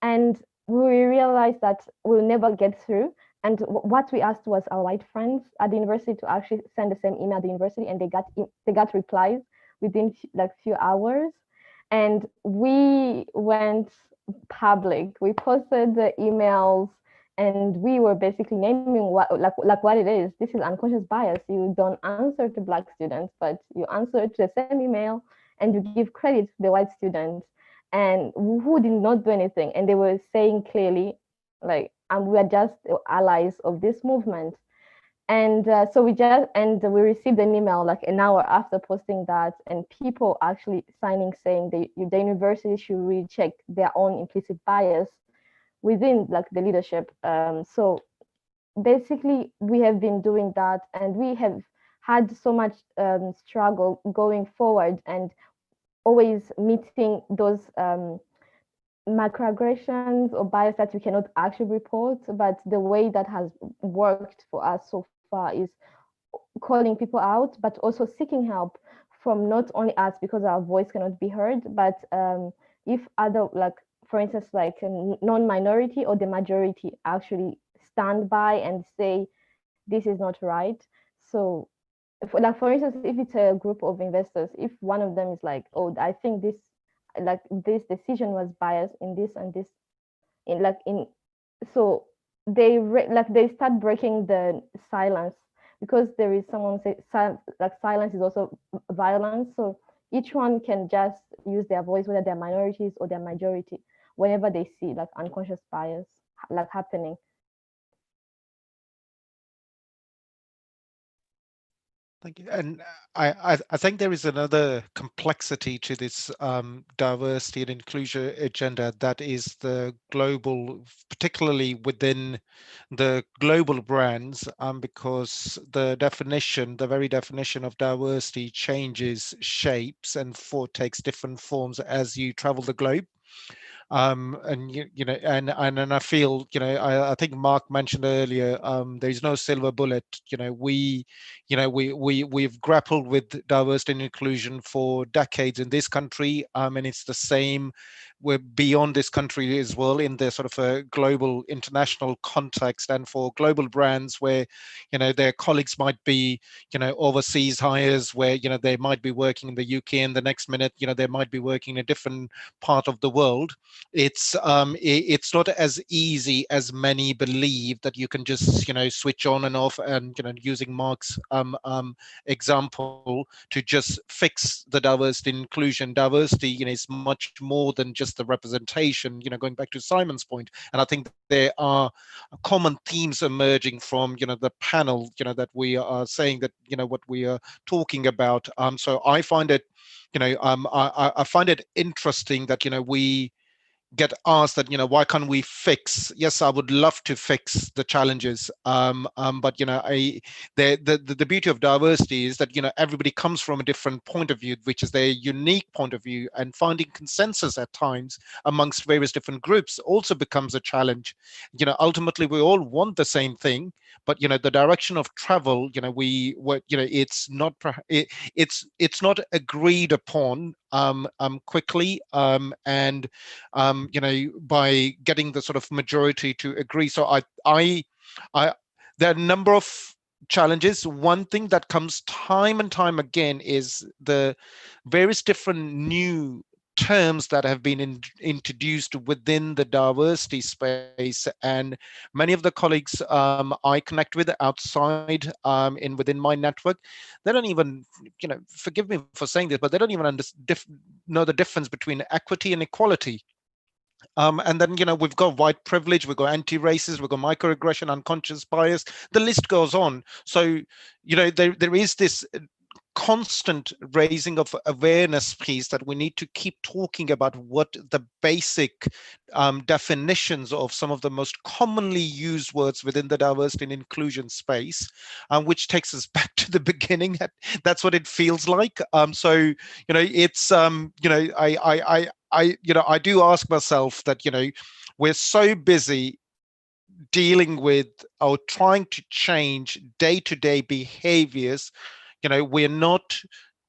F: and we realized that we'll never get through. And what we asked was our white friends at the university to actually send the same email at the university, and they got replies within like few hours. And we went public, we posted the emails, and we were basically naming what it is. This is unconscious bias. You don't answer to Black students, but you answer to the same email, and you give credit to the white students, and who did not do anything. And they were saying clearly, like, we are just allies of this movement. And so we received an email like an hour after posting that, and people actually signing saying the university should really check their own implicit bias within like the leadership. So basically we have been doing that, and we have had so much struggle going forward, and always meeting those microaggressions or bias that we cannot actually report. But the way that has worked for us so far is calling people out, but also seeking help from not only us, because our voice cannot be heard, but if other, like for instance, like a non-minority or the majority actually stand by and say this is not right. So for instance, if it's a group of investors, if one of them is like, oh, I think this decision was biased in this and this, so they start breaking the silence, because there is someone say silence is also violence. So each one can just use their voice, whether they're minorities or they're majority, whenever they see like unconscious bias like happening.
B: Thank you. And I think there is another complexity to this diversity and inclusion agenda, that is the global, particularly within the global brands, because the definition, the very definition of diversity changes shapes and takes different forms as you travel the globe. And you know, and I feel, you know, I think Mark mentioned earlier, there's no silver bullet. You know, we've grappled with diversity and inclusion for decades in this country, and it's the same. We're beyond this country as well, in the sort of a global international context, and for global brands where, you know, their colleagues might be, you know, overseas hires, where, you know, they might be working in the UK, and the next minute, you know, they might be working in a different part of the world. It's not as easy as many believe, that you can just, you know, switch on and off, and, you know, using Mark's example, to just fix the diversity and inclusion. Diversity, you know, is much more than just the representation, you know, going back to Simon's point. And I think there are common themes emerging from, you know, the panel, you know, that we are saying, that, you know, what we are talking about. So I find it, you know, I find it interesting that, you know, we get asked that, you know, why can't we fix? Yes, I would love to fix the challenges, but, you know, the beauty of diversity is that, you know, everybody comes from a different point of view, which is their unique point of view, and finding consensus at times amongst various different groups also becomes a challenge. You know, ultimately we all want the same thing, but, you know, the direction of travel, you know, you know, it's not agreed upon quickly, and you know, by getting the sort of majority to agree. So I there are a number of challenges. One thing that comes time and time again is the various different new terms that have been introduced within the diversity space, and many of the colleagues I connect with outside, within my network, they don't even, you know, forgive me for saying this, but they don't even know the difference between equity and equality. And then, you know, we've got white privilege, we've got anti-racist, we've got microaggression, unconscious bias, the list goes on. So, you know, there is this constant raising of awareness piece, that we need to keep talking about what the basic definitions of some of the most commonly used words within the diversity and inclusion space, which takes us back to the beginning. That's what it feels like. So, you know, it's, you know, I do ask myself that, you know, we're so busy dealing with or trying to change day-to-day behaviors. You know, we're not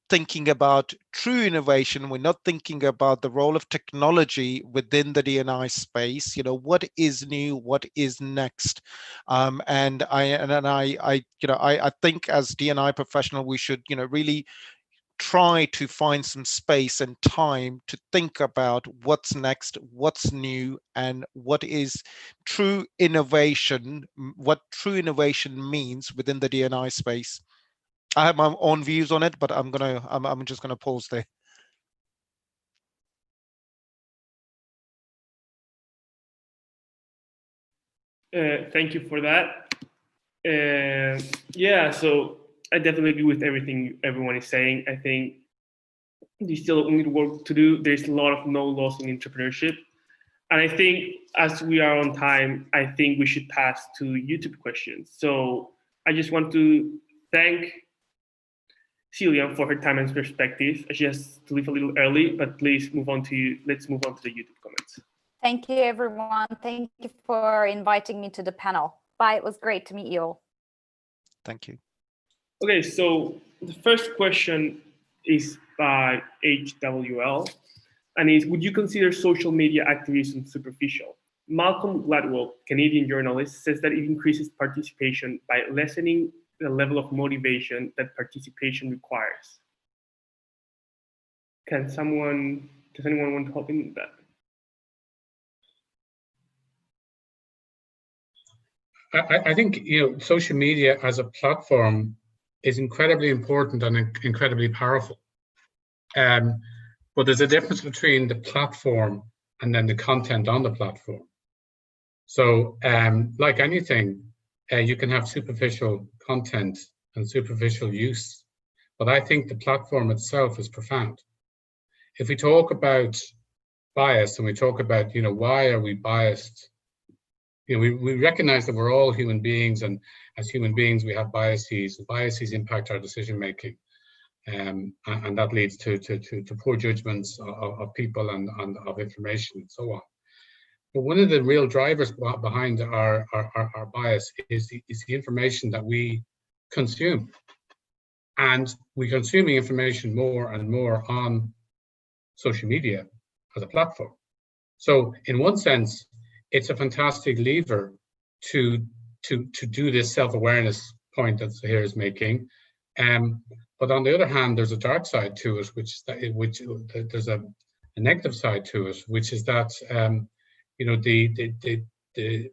B: thinking about true innovation. We're not thinking about the role of technology within the D&I space. You know, what is new, what is next? And I you know, I think as D&I professional, we should, you know, really try to find some space and time to think about what's next, what's new, and what is true innovation, what true innovation means within the D&I space. I have my own views on it, but I'm just gonna pause there.
A: Thank you for that. Yeah, so I definitely agree with everything everyone is saying. I think there's still only work to do. There's a lot of no loss in entrepreneurship. And I think as we are on time, I think we should pass to YouTube questions. So I just want to thank Celia for her time and perspective. She has to leave a little early, but please let's move on to the YouTube comments.
D: Thank you, everyone. Thank you for inviting me to the panel. Bye, it was great to meet you all.
B: Thank you.
A: Okay, so the first question is by HWL, and is, would you consider social media activism superficial? Malcolm Gladwell, Canadian journalist, says that it increases participation by lessening the level of motivation that participation requires. Does anyone want to help in that?
G: I think, you know, social media as a platform is incredibly important and incredibly powerful. But there's a difference between the platform and then the content on the platform. So like anything, you can have superficial content and superficial use but I think the platform itself is profound. If we talk about bias and we talk about, why are we biased? We recognize that we're all human beings, and as human beings, we have biases. Biases impact our decision making, and that leads to poor judgments of people and of information and so on. But one of the real drivers behind our bias is the information that we consume. And we're consuming information more and more on social media as a platform. So in one sense, it's a fantastic lever to do this self-awareness point that Zaheer is making. But on the other hand, there's a dark side to it, which there's a negative side to it, which is that the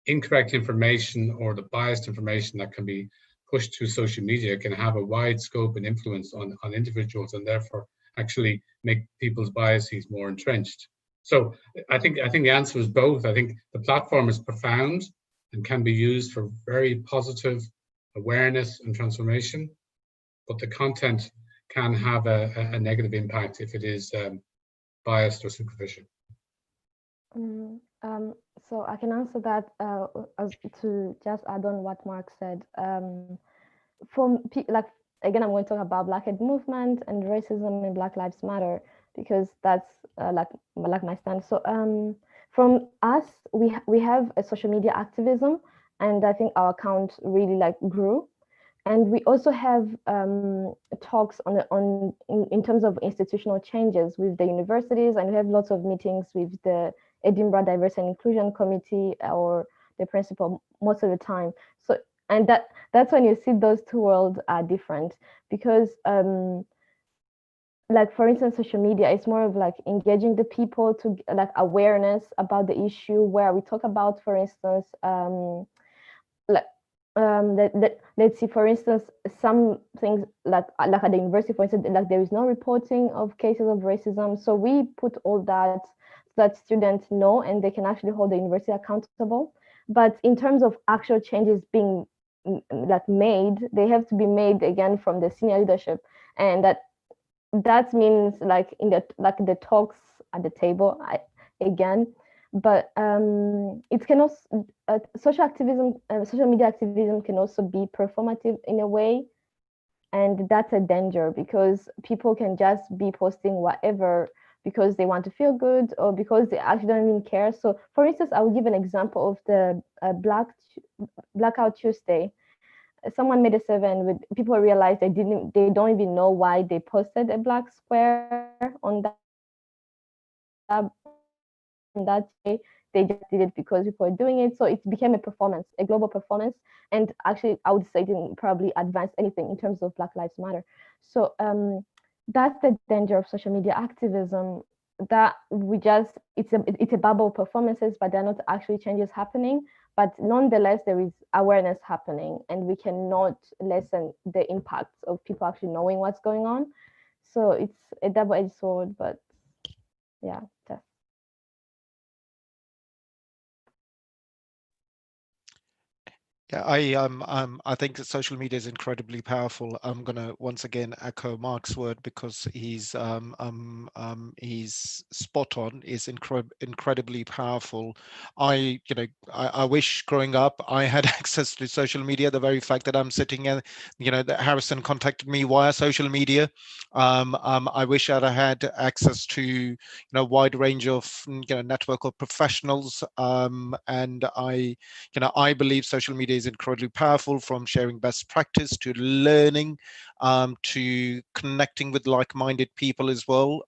G: incorrect information or the biased information that can be pushed through social media can have a wide scope and influence on individuals, and therefore actually make people's biases more entrenched. So I think the answer is both. I think the platform is profound and can be used for very positive awareness and transformation, but the content can have a negative impact if it is biased or superficial.
F: So I can answer that to just add on what Mark said. Again, I'm going to talk about Blackhead movement and racism in Black Lives Matter, because that's like my stand. So from us, we have a social media activism, and I think our account really grew. And we also have talks in terms of institutional changes with the universities, and we have lots of meetings with the Edinburgh Diversity and Inclusion Committee or the principal most of the time. So, and that's when you see those two worlds are different, because for instance, social media is more of engaging the people to awareness about the issue, where we talk about, for instance, let's see, for instance, some things like at the university, for instance, there is no reporting of cases of racism. So we put all that so that students know, and they can actually hold the university accountable. But in terms of actual changes being made, they have to be made again from the senior leadership, and that means in the talks at the table again. But it can also social media activism can also be performative in a way, and that's a danger, because people can just be posting whatever because they want to feel good or because they actually don't even care. So, for instance, I will give an example of the Blackout Tuesday. Someone made a survey, and people realized they don't even know why they posted a black square on that day. They just did it because people were doing it. So it became a performance, a global performance. And actually, I would say it didn't probably advance anything in terms of Black Lives Matter. So that's the danger of social media activism, that it's a bubble of performances, but they're not actually changes happening. But nonetheless, there is awareness happening, and we cannot lessen the impact of people actually knowing what's going on. So it's a double-edged sword, but yeah.
B: Yeah, I think that social media is incredibly powerful. I'm gonna once again echo Mark's word, because he's spot on. Is incredibly powerful. I wish growing up I had access to social media. The very fact that I'm sitting in, that Harrison contacted me via social media. I wish I'd had access to a wide range of network of professionals. And I believe social media is incredibly powerful, from sharing best practice to learning, to connecting with like-minded people as well.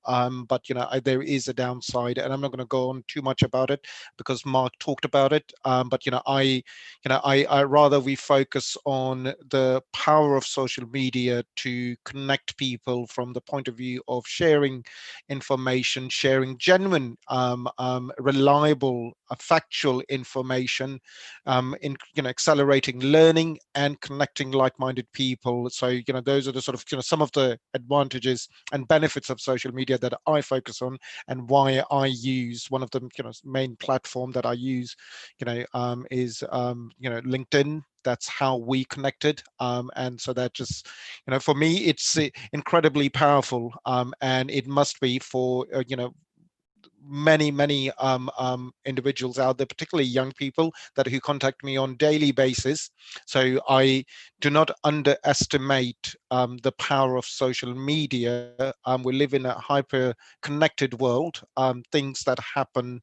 B: But there is a downside, and I'm not going to go on too much about it because Mark talked about it. But I rather we focus on the power of social media to connect people from the point of view of sharing information, sharing genuine, reliable, factual information, in accelerating learning and connecting like-minded people. So those are the sort of some of the advantages and benefits of social media that I focus on, and why I use one of the main platform that I use is LinkedIn, that's how we connected. And so that just, for me, it's incredibly powerful, and it must be for many individuals out there, particularly young people who contact me on daily basis. So I do not underestimate the power of social media. We live in a hyper connected world. Things that happen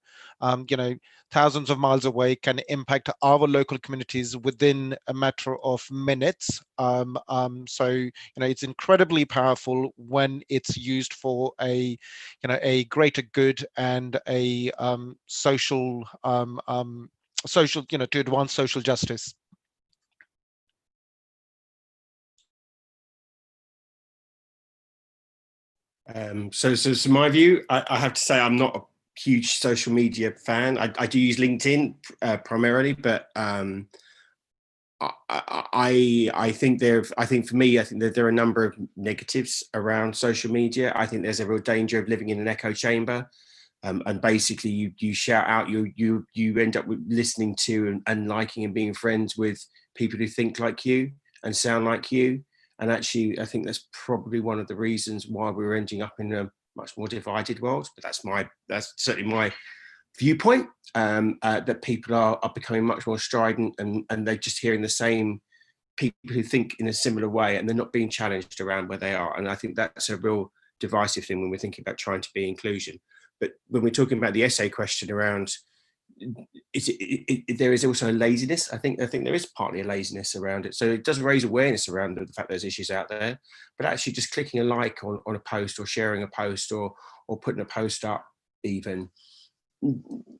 B: thousands of miles away can impact our local communities within a matter of minutes. So it's incredibly powerful when it's used for a greater good and a social to advance social justice.
E: So my view, I have to say I'm not a huge social media fan. I do use LinkedIn primarily, but I think for me, I think that there are a number of negatives around social media. I think there's a real danger of living in an echo chamber. And basically you shout out, you end up listening to and liking and being friends with people who think like you and sound like you. And actually, I think that's probably one of the reasons why we're ending up in a much more divided world. But that's certainly my viewpoint, that people are becoming much more strident, and they're just hearing the same people who think in a similar way, and they're not being challenged around where they are. And I think that's a real divisive thing when we're thinking about trying to be inclusion. But when we're talking about the essay question around, there is also a laziness. I think there is partly a laziness around it. So it does raise awareness around the fact there's issues out there, but actually just clicking a like on a post, or sharing a post, or putting a post up, even,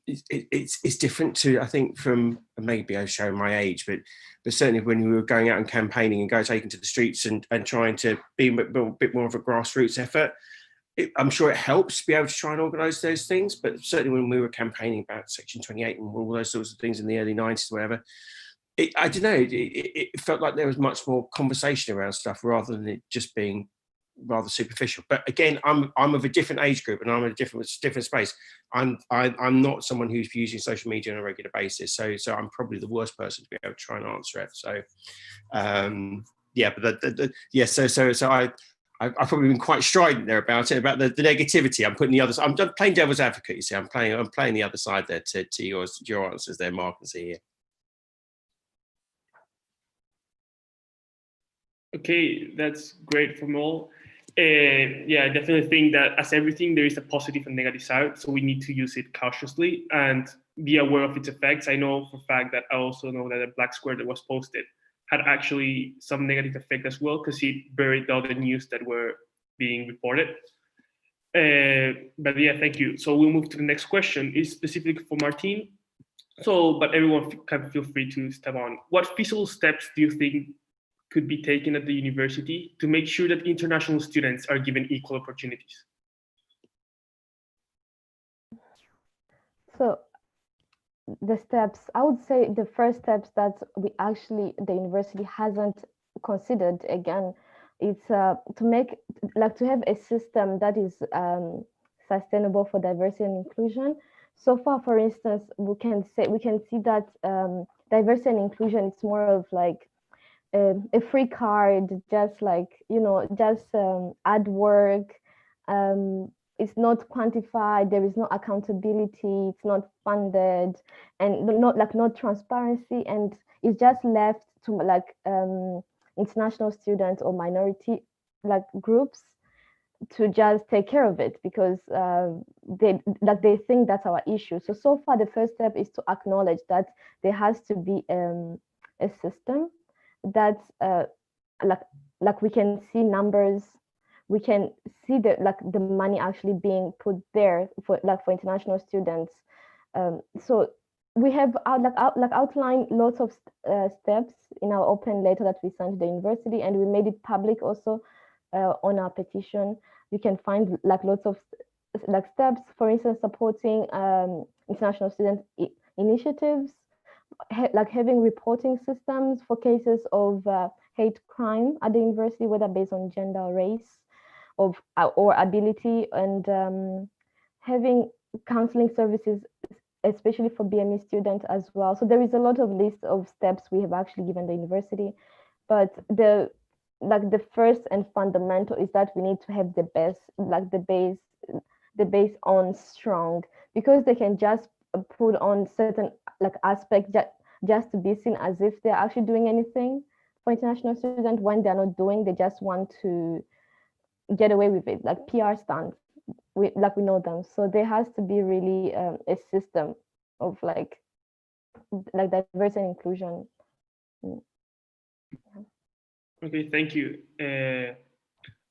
E: it's different to, I think, from, maybe I'm showing my age, but certainly when we were going out and campaigning and taking to the streets and trying to be a bit more of a grassroots effort. I'm sure it helps to be able to try and organise those things, but certainly when we were campaigning about Section 28 and all those sorts of things in the early 90s, whatever, I don't know, it felt like there was much more conversation around stuff rather than it just being rather superficial. But again, I'm of a different age group, and I'm in a different space. I'm not someone who's using social media on a regular basis, so I'm probably the worst person to be able to try and answer it. So I've probably been quite strident there about it, about the negativity. I'm playing devil's advocate. You see, I'm playing the other side there to your answers there, Mark, and see here.
A: Okay, that's great from all. Yeah, I definitely think that, as everything, there is a positive and negative side, so we need to use it cautiously and be aware of its effects. I know for a fact that I also know that a black square that was posted had actually some negative effect as well, because it buried all the news that were being reported. But yeah, thank you. So we'll move to the next question. It's specific for Martine. So, but everyone can feel free to step on. What feasible steps do you think could be taken at the university to make sure that international students are given equal opportunities?
F: So the steps, I would say the first steps that the university hasn't considered, again, it's to have a system that is sustainable for diversity and inclusion. So far, for instance, we can see that diversity and inclusion, it's more of like a free card, just add work. It's not quantified. There is no accountability. It's not funded, and not transparency. And it's just left to international students or minority groups to just take care of it, because they think that's our issue. So far, the first step is to acknowledge that there has to be a system that we can see numbers, we can see the money actually being put there for international students. So we have outlined lots of steps in our open letter that we sent to the university, and we made it public also on our petition. You can find lots of steps, for instance, supporting international student initiatives, having reporting systems for cases of hate crime at the university, whether based on gender or race or ability, and having counseling services especially for BME students as well. So there is a lot of list of steps we have actually given the university, but the first and fundamental is that we need to have the base on strong, because they can just put on certain aspects just to be seen as if they're actually doing anything for international students, when they're not doing. They just want to get away with it, like PR stunts. We know them. So there has to be really a system of like diversity and inclusion.
A: Okay, thank you. I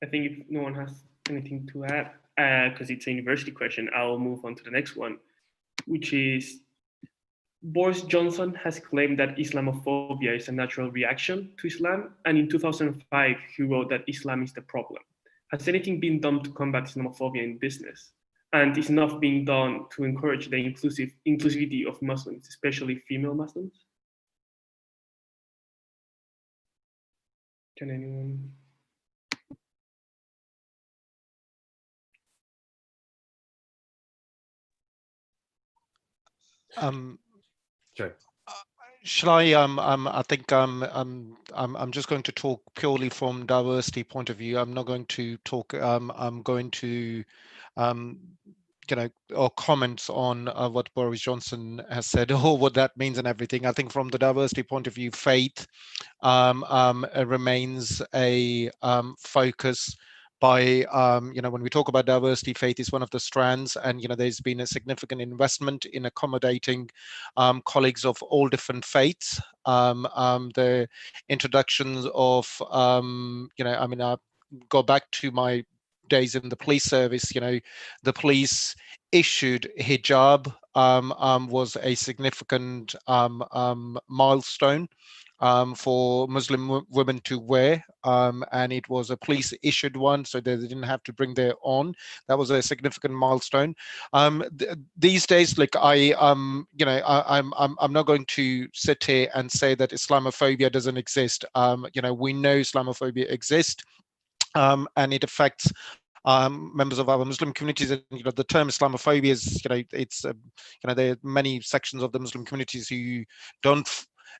A: think if no one has anything to add, because it's a university question, I'll move on to the next one, which is Boris Johnson has claimed that Islamophobia is a natural reaction to Islam, and in 2005 he wrote that Islam is the problem. Has anything been done to combat Islamophobia in business? And is enough being done to encourage the inclusivity of Muslims, especially female Muslims? Can anyone?
E: Sure.
B: Shall I? I think I'm just going to talk purely from diversity point of view. I'm not going to talk. I'm going to, or comments on what Boris Johnson has said or what that means and everything. I think from the diversity point of view, faith remains a focus. By when we talk about diversity, faith is one of the strands, and there's been a significant investment in accommodating colleagues of all different faiths. The introductions of I go back to my days in the police service. The police issued hijab was a significant milestone for Muslim women to wear, and it was a police issued one, so they didn't have to bring their own. That was a significant milestone. These days, I'm not going to sit here and say that Islamophobia doesn't exist. We know Islamophobia exists. And it affects members of our Muslim communities. And the term Islamophobia is, it's there are many sections of the Muslim communities who don't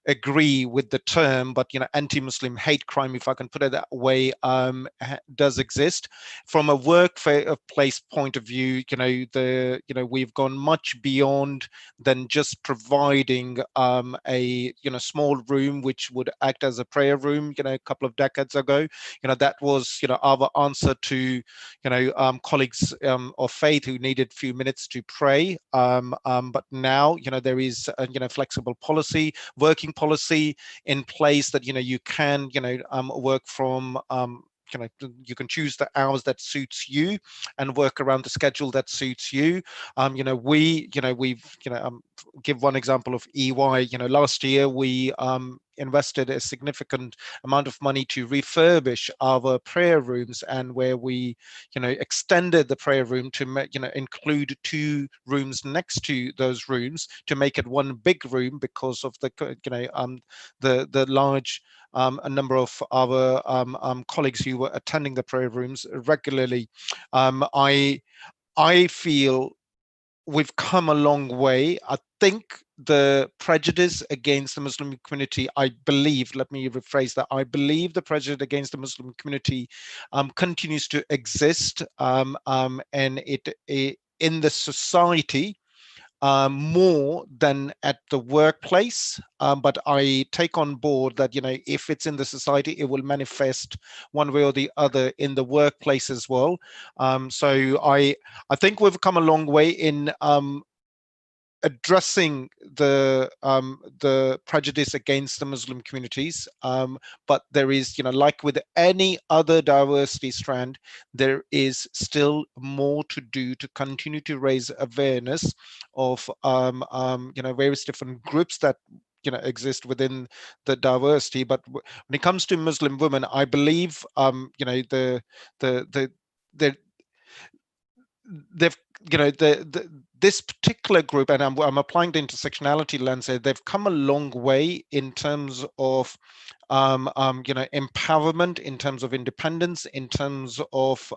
B: agree with the term, but anti-Muslim hate crime, if I can put it that way, does exist. From a workplace point of view, we've gone much beyond than just providing a small room which would act as a prayer room. A couple of decades ago, that was our answer to colleagues of faith who needed a few minutes to pray. But now there is flexible policy, working policy in place that you can work from. You can choose the hours that suits you and work around the schedule that suits you. We've give one example of EY. Last year we invested a significant amount of money to refurbish our prayer rooms, and where we extended the prayer room to include 2 rooms next to those rooms to make it one big room, because of the large a number of our colleagues who were attending the prayer rooms regularly. I feel we've come a long way. I think the prejudice against the Muslim community, I believe, let me rephrase that, I believe the prejudice against the Muslim community continues to exist, and it in the society, more than at the workplace, but I take on board that if it's in the society, it will manifest one way or the other in the workplace as well. So I think we've come a long way in addressing the prejudice against the Muslim communities, but there is, like with any other diversity strand, there is still more to do to continue to raise awareness of various different groups that exist within the diversity. But when it comes to Muslim women, I believe they've this particular group, and I'm applying the intersectionality lens here, they've come a long way in terms of empowerment, in terms of independence, in terms of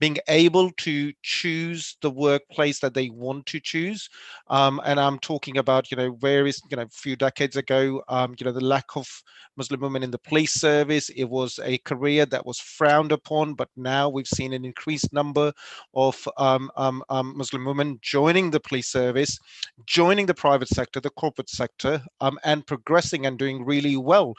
B: being able to choose the workplace that they want to choose. And I'm talking about, various, a few decades ago, the lack of Muslim women in the police service. It was a career that was frowned upon, but now we've seen an increased number of Muslim women joining the police service, joining the private sector, the corporate sector, and progressing and doing really well.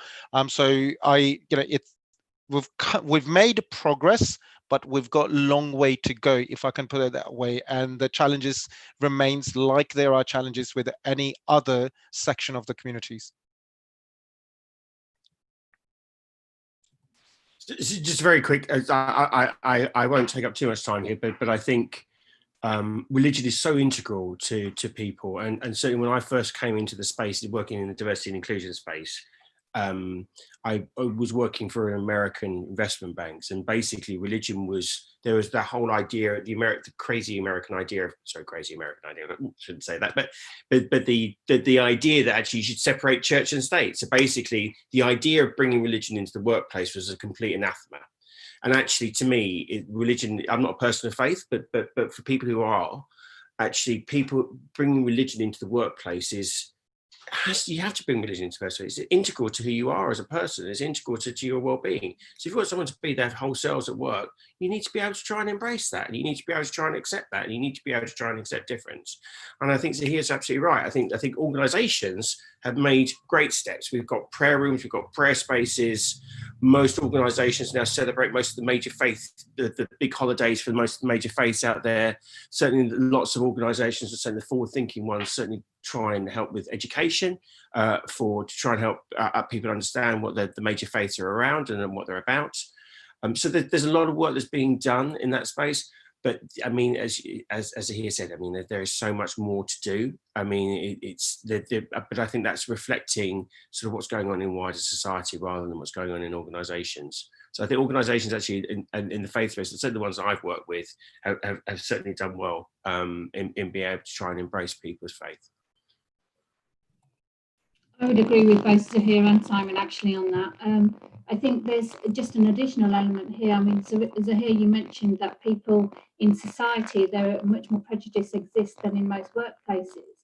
B: We've made progress, but we've got a long way to go, if I can put it that way. And the challenges remains like there are challenges with any other section of the communities.
E: Just very quick, I won't take up too much time here, but I think religion is so integral to people, and certainly when I first came into the space, working in the diversity and inclusion space, I was working for an American investment banks, and basically religion there was that whole idea, the crazy American idea, I shouldn't say that, but the idea that actually you should separate church and state. So basically the idea of bringing religion into the workplace was a complete anathema. And actually, to me, religion, I'm not a person of faith, but for people who are, actually people bringing religion into the workplace you have to bring religion into the workplace. It's integral to who you are as a person. It's integral to your well-being. So if you want someone to be their whole selves at work, you need to be able to try and embrace that. And you need to be able to try and accept that. And you need to be able to try and accept difference. And I think Zaheer's absolutely right. I think organisations have made great steps. We've got prayer rooms, we've got prayer spaces. Most organisations now celebrate most of the major faith, the big holidays for most of the major faiths out there. Certainly lots of organisations, certainly the forward-thinking ones, certainly try and help with education to try and help people understand what the major faiths are around and what they're about. So there's a lot of work that's being done in that space. But I mean, as Zaheer said, I mean, there is so much more to do. I mean, but I think that's reflecting sort of what's going on in wider society rather than what's going on in organisations. So I think organisations actually in the faith space, certainly the ones that I've worked with, have certainly done well in being able to try and embrace people's faith.
C: I would agree with both Zaheer and Simon actually on that. I think there's just an additional element here. I mean, Zaheer, you mentioned that people in society, there are much more prejudice exists than in most workplaces.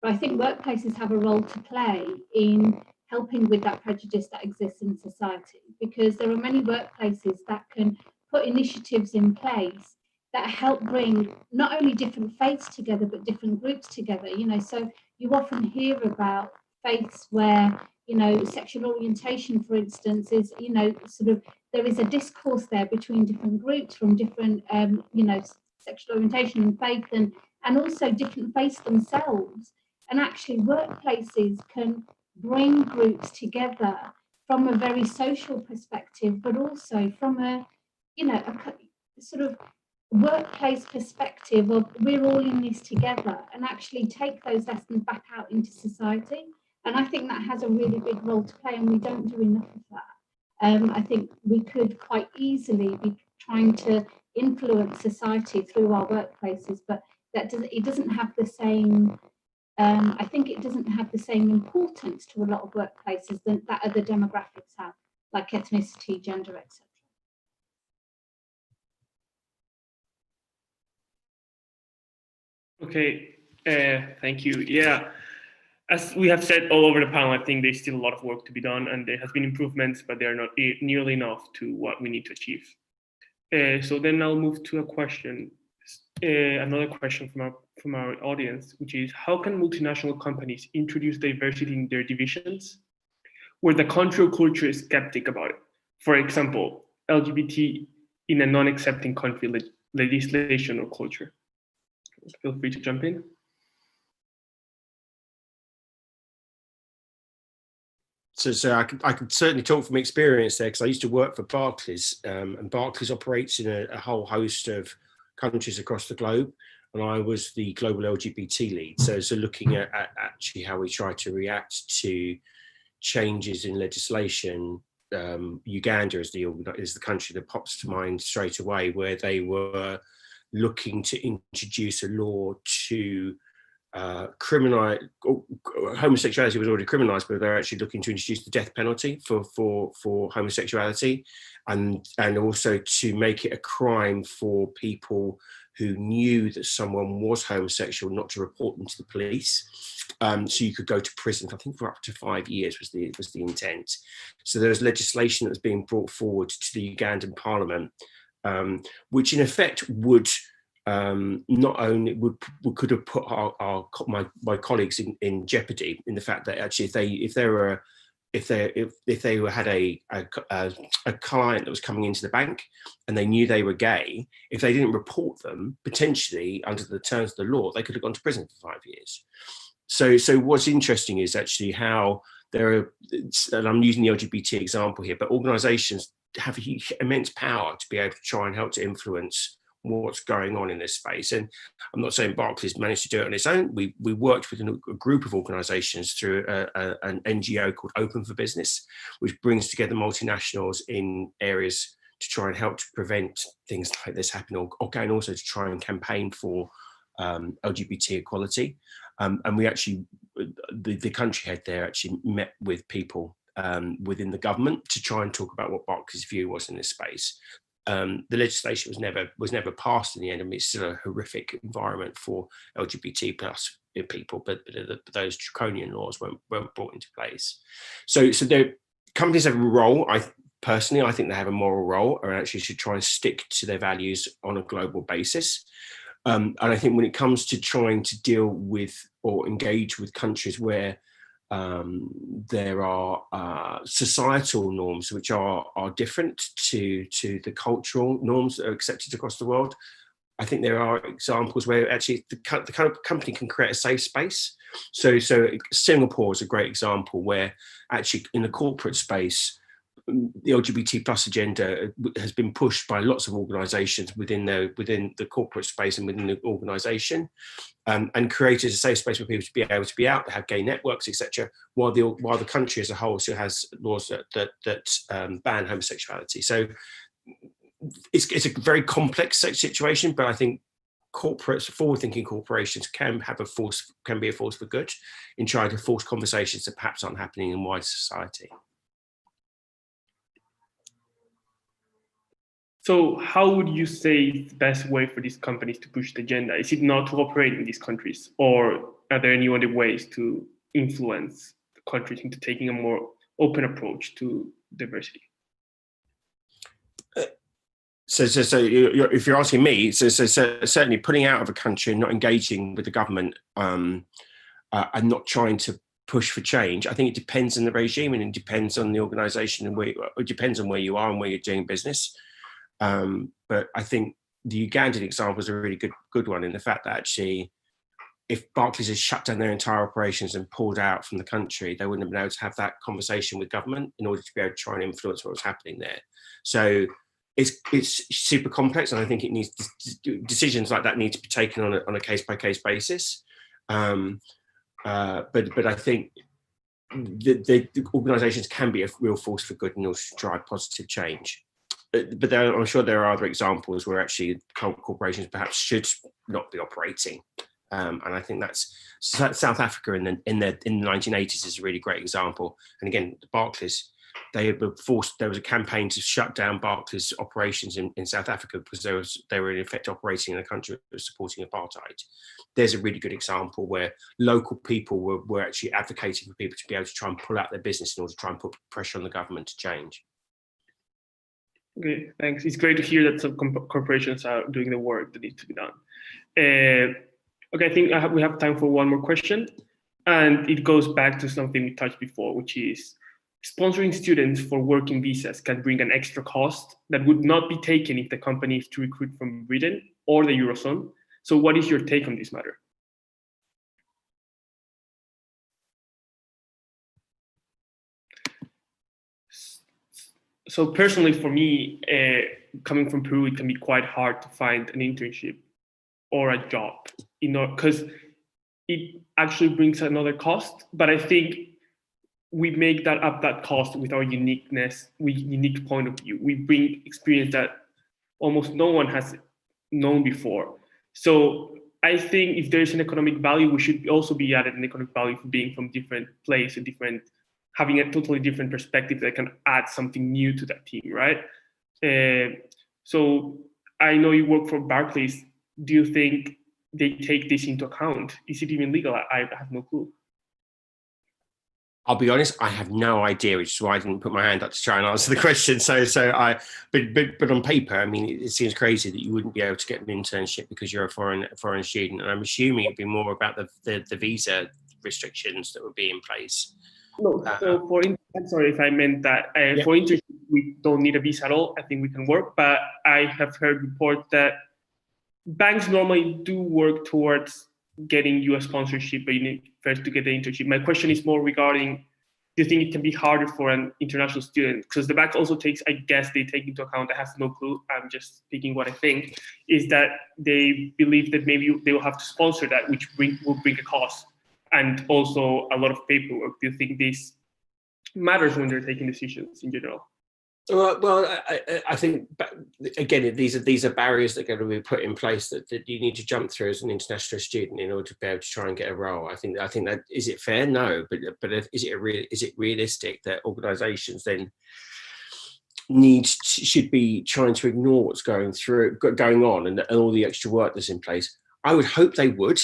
C: But I think workplaces have a role to play in helping with that prejudice that exists in society, because there are many workplaces that can put initiatives in place that help bring not only different faiths together, but different groups together. So you often hear about faiths where, sexual orientation, for instance, is, sort of, there is a discourse there between different groups from different, sexual orientation and faith, and also different faiths themselves. And actually workplaces can bring groups together from a very social perspective, but also from a sort of workplace perspective of we're all in this together, and actually take those lessons back out into society. And I think that has a really big role to play, and we don't do enough of that. I think we could quite easily be trying to influence society through our workplaces, but it doesn't have the same. I think it doesn't have the same importance to a lot of workplaces that other demographics have, like ethnicity, gender, etc.
A: Okay, thank you. Yeah, as we have said all over the panel, I think there's still a lot of work to be done, and there has been improvements, but they are not nearly enough to what we need to achieve. So then I'll move to a question, another question from our audience, which is, how can multinational companies introduce diversity in their divisions where the country or culture is skeptic about it? For example, LGBT in a non-accepting country legislation or culture. Feel free to jump in.
E: So I could certainly talk from experience there, because I used to work for Barclays, and Barclays operates in a whole host of countries across the globe, and I was the global LGBT lead. So looking at actually how we try to react to changes in legislation. Uganda is the country that pops to mind straight away, where they were looking to introduce a law to homosexuality was already criminalized, but they're actually looking to introduce the death penalty for homosexuality, and also to make it a crime for people who knew that someone was homosexual not to report them to the police. So you could go to prison, I think, for up to 5 years was the intent. So there's legislation that was being brought forward to the Ugandan parliament, which in effect would not only could have put my colleagues in jeopardy, in the fact that actually if they had a client that was coming into the bank and they knew they were gay, if they didn't report them, potentially under the terms of the law, they could have gone to prison for 5 years. So what's interesting is actually how there are, and I'm using the LGBT example here, but organisations have immense power to be able to try and help to influence what's going on in this space. And I'm not saying Barclays managed to do it on its own. We worked with a group of organisations through an NGO called Open for Business, which brings together multinationals in areas to try and help to prevent things like this happening, or going also to try and campaign for LGBT equality. And we actually, the country head there actually met with people within the government to try and talk about what Barclays' view was in this space. The legislation was never passed in the end. I mean, it's still a horrific environment for LGBT plus people, but those draconian laws weren't brought into place. So companies have a role. I think they have a moral role, or actually should try and stick to their values on a global basis. And I think when it comes to trying to deal with or engage with countries where there are societal norms which are different to the cultural norms that are accepted across the world, I think there are examples where actually the kind of company can create a safe space. So Singapore is a great example where actually in the corporate space, the LGBT plus agenda has been pushed by lots of organisations within the corporate space and within the organisation, and created a safe space for people to be able to be out, to have gay networks, etc. While the country as a whole still has laws that ban homosexuality. So it's a very complex situation, but I think forward-thinking corporations can be a force for good in trying to force conversations that perhaps aren't happening in wider society.
A: So how would you say is the best way for these companies to push the agenda? Is it not to operate in these countries, or are there any other ways to influence the countries into taking a more open approach to diversity?
E: So if you're asking me, so certainly putting out of a country and not engaging with the government and not trying to push for change, I think it depends on the regime and it depends on the organisation, and it depends on where you are and where you're doing business. But I think the Ugandan example is a really good one, in the fact that actually, if Barclays has shut down their entire operations and pulled out from the country, they wouldn't have been able to have that conversation with government in order to be able to try and influence what was happening there. So it's super complex, and I think it needs decisions like that need to be taken on a case-by-case basis. But I think the organisations can be a real force for good in order to drive positive change. But I'm sure there are other examples where actually corporations perhaps should not be operating, and I think that's South Africa in the 1980s is a really great example. And again, Barclays, they were forced. There was a campaign to shut down Barclays operations in South Africa because they were in effect operating in a country that was supporting apartheid. There's a really good example where local people were actually advocating for people to be able to try and pull out their business in order to try and put pressure on the government to change.
A: Okay, thanks. It's great to hear that some corporations are doing the work that needs to be done. Okay, I think we have time for one more question, and it goes back to something we touched before, which is sponsoring students for working visas can bring an extra cost that would not be taken if the company is to recruit from Britain or the Eurozone. So what is your take on this matter? So personally, for me, coming from Peru, it can be quite hard to find an internship or a job, because it actually brings another cost. But I think we make that cost with our uniqueness, with unique point of view. We bring experience that almost no one has known before. So I think if there's an economic value, we should also be added an economic value for being from different place, having a totally different perspective that can add something new to that team, right? So I know you work for Barclays. Do you think they take this into account? Is it even legal? I have no clue.
E: I'll be honest, I have no idea, which is why I didn't put my hand up to try and answer the question. But on paper, I mean, it seems crazy that you wouldn't be able to get an internship because you're a foreign student. And I'm assuming it'd be more about the visa restrictions that would be in place.
A: No, so I'm sorry if I meant that. For internship, we don't need a visa at all. I think we can work, but I have heard reports that banks normally do work towards getting you a sponsorship, but you need first to get the internship. My question is more regarding, do you think it can be harder for an international student? Because the bank also takes, I guess they take into account, I have no clue, I'm just speaking what I think, is that they believe that maybe they will have to sponsor that, which will bring a cost and also a lot of paperwork. Do you think this matters when they're taking decisions in general?
E: Well, I think, again, these are barriers that are going to be put in place that you need to jump through as an international student in order to be able to try and get a role. I think that, is it fair? No, but is it realistic that organisations then should be trying to ignore what's going on and all the extra work that's in place? I would hope they would.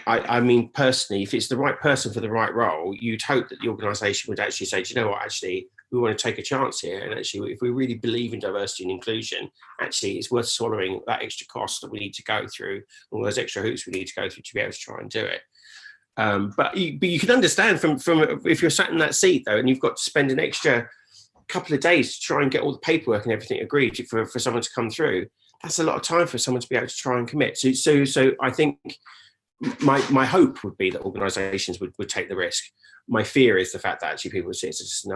E: I mean, personally, if it's the right person for the right role, you'd hope that the organisation would actually say, do you know what, actually, we want to take a chance here. And actually, if we really believe in diversity and inclusion, actually, it's worth swallowing that extra cost that we need to go through, all those extra hoops we need to go through to be able to try and do it. But you can understand from if you're sat in that seat, though, and you've got to spend an extra couple of days to try and get all the paperwork and everything agreed for someone to come through, that's a lot of time for someone to be able to try and commit. So I think my hope would be that organisations would take the risk. My fear is the fact that actually people would say,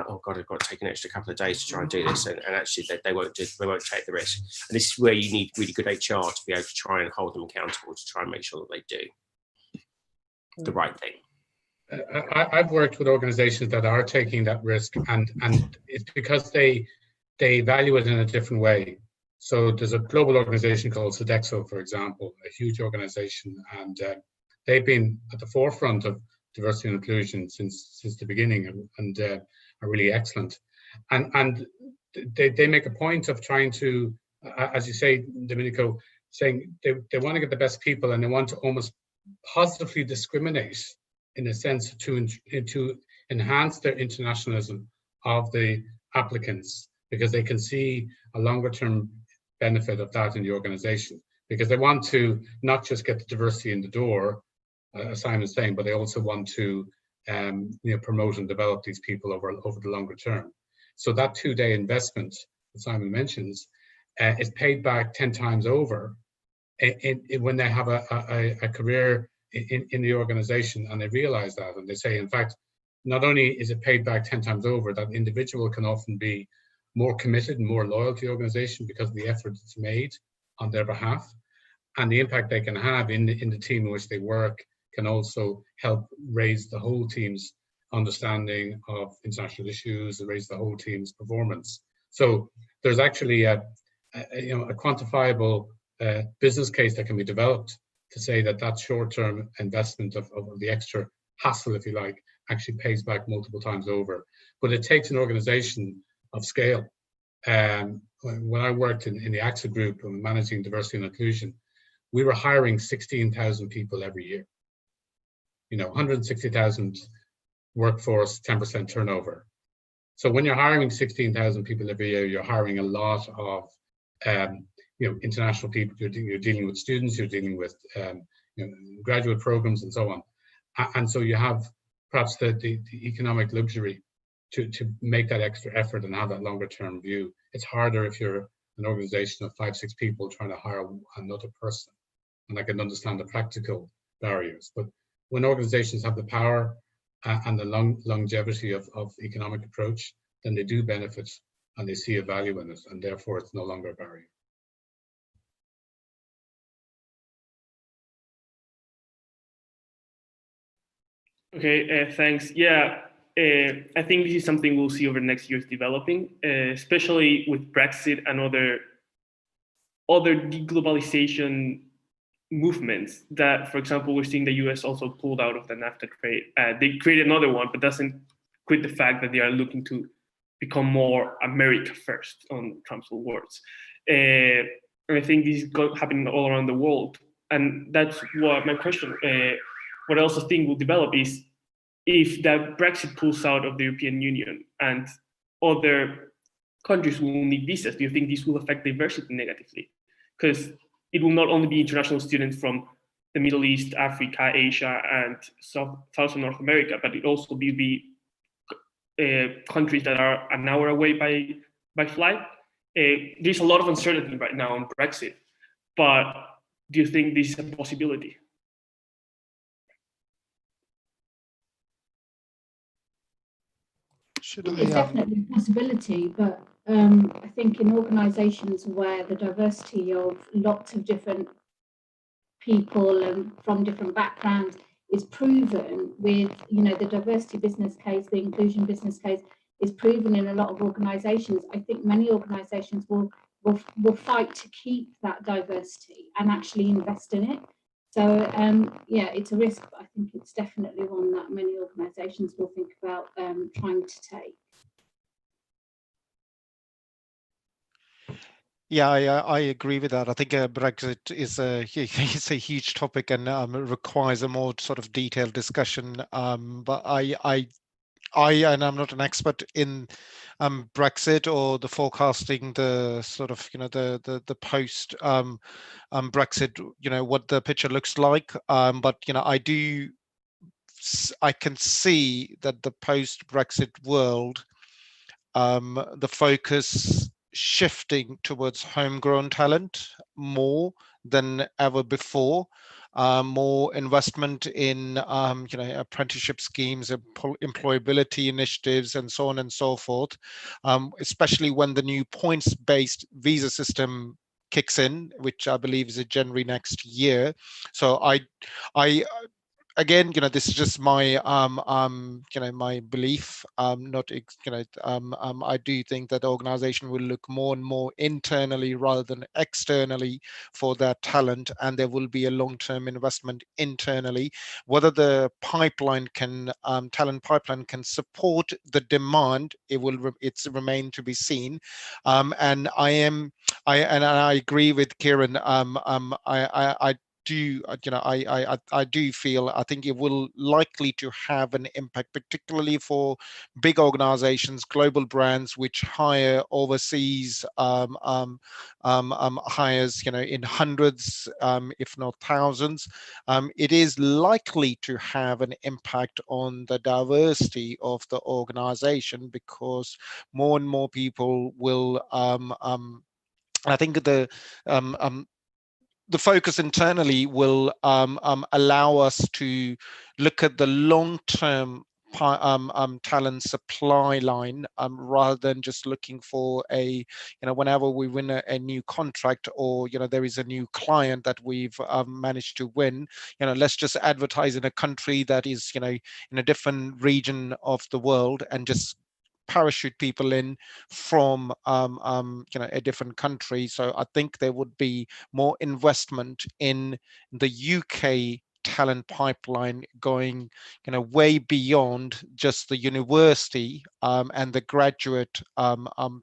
E: oh God, I've got to take an extra couple of days to try and do this, and actually they won't take the risk. And this is where you need really good HR to be able to try and hold them accountable, to try and make sure that they do the right thing.
G: I've worked with organisations that are taking that risk, and it's because they value it in a different way. So there's a global organisation called Sodexo, for example, a huge organisation, and they've been at the forefront of diversity and inclusion since the beginning, and are really excellent. And they make a point of trying to, as you say, Domenico, saying they want to get the best people, and they want to almost positively discriminate in a sense to enhance their internationalism of the applicants, because they can see a longer term benefit of that in the organization, because they want to not just get the diversity in the door, as Simon's saying, but they also want to promote and develop these people over the longer term. So that 2-day investment that Simon mentions is paid back 10 times over when they have a career in the organization, and they realize that, and they say, in fact, not only is it paid back 10 times over, that individual can often be more committed and more loyal to the organization because of the effort that's made on their behalf, and the impact they can have in the team in which they work can also help raise the whole team's understanding of international issues, and raise the whole team's performance. So there's actually a quantifiable business case that can be developed to say that short-term investment of the extra hassle, if you like, actually pays back multiple times over. But it takes an organization of scale. When I worked in the AXA group and managing diversity and inclusion, we were hiring 16,000 people every year. 160,000 workforce, 10% turnover. So when you're hiring 16,000 people every year, you're hiring a lot of international people. You're dealing with students, you're dealing with graduate programs and so on. And so you have perhaps the economic luxury to make that extra effort and have that longer term view. It's harder if you're an organization of 5-6 people trying to hire another person. And I can understand the practical barriers. But when organizations have the power and the longevity of economic approach, then they do benefit and they see a value in it, and therefore it's no longer a barrier.
A: Okay, thanks. Yeah, I think this is something we'll see over the next years developing, especially with Brexit and other deglobalization movements that, for example, we're seeing the US also pulled out of the NAFTA trade. They created another one, but doesn't quit the fact that they are looking to become more America first, on Trump's words. And I think this is happening all around the world. And that's what my question, what I also think will develop is, if that Brexit pulls out of the European Union and other countries will need visas, do you think this will affect diversity negatively? Because it will not only be international students from the Middle East, Africa, Asia, and South and North America, but it also will be countries that are an hour away by flight. There's a lot of uncertainty right now on Brexit, but do you think this is a possibility?
C: It's definitely a possibility, but I think in organisations where the diversity of lots of different people and from different backgrounds is proven with, the diversity business case, the inclusion business case is proven in a lot of organisations. I think many organisations will fight to keep that diversity and actually invest in it. So yeah, it's a risk, but I think it's definitely one that many organisations will think about trying to take.
B: Yeah, I agree with that. I think Brexit is a huge topic and requires a more sort of detailed discussion. But and I'm not an expert in Brexit or the forecasting, the sort of the post Brexit, what the picture looks like. But I can see that the post Brexit world, the focus shifting towards homegrown talent more than ever before. More investment in apprenticeship schemes, employability initiatives, and so on and so forth, especially when the new points-based visa system kicks in, which I believe is in January next year. So again, this is just my my belief. I do think that the organization will look more and more internally rather than externally for their talent, and there will be a long-term investment internally. Whether the pipeline can talent pipeline can support the demand, it's remain to be seen. And I agree with Kieran. I do feel, I think it will likely to have an impact, particularly for big organizations, global brands, which hire overseas hires, in hundreds, if not thousands. It is likely to have an impact on the diversity of the organization, because more and more people will, I think the focus internally will allow us to look at the long-term talent supply line, rather than just looking for whenever we win a new contract, or there is a new client that we've managed to win, let's just advertise in a country that is in a different region of the world, and just parachute people in from a different country. So I think there would be more investment in the UK talent pipeline, going way beyond just the university and the graduate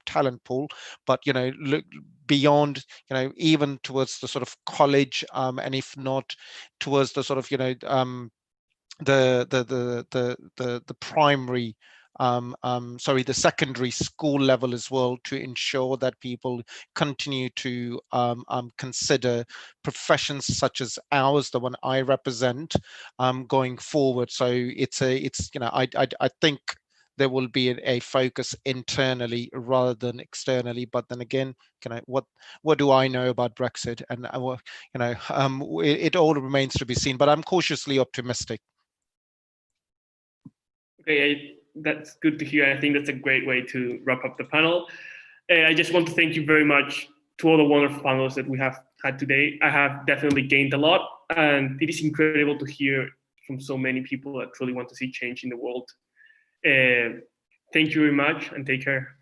B: talent pool, but look beyond, even towards the sort of college, and if not towards the sort of the primary the secondary school level as well, to ensure that people continue to consider professions such as ours, the one I represent, going forward. So I think there will be a focus internally rather than externally. But then again, what do I know about Brexit? And it all remains to be seen. But I'm cautiously optimistic.
A: Okay, that's good to hear. I think that's a great way to wrap up the panel. I just want to thank you very much to all the wonderful panelists that we have had today. I have definitely gained a lot, and it is incredible to hear from so many people that truly want to see change in the world. Thank you very much, and take care.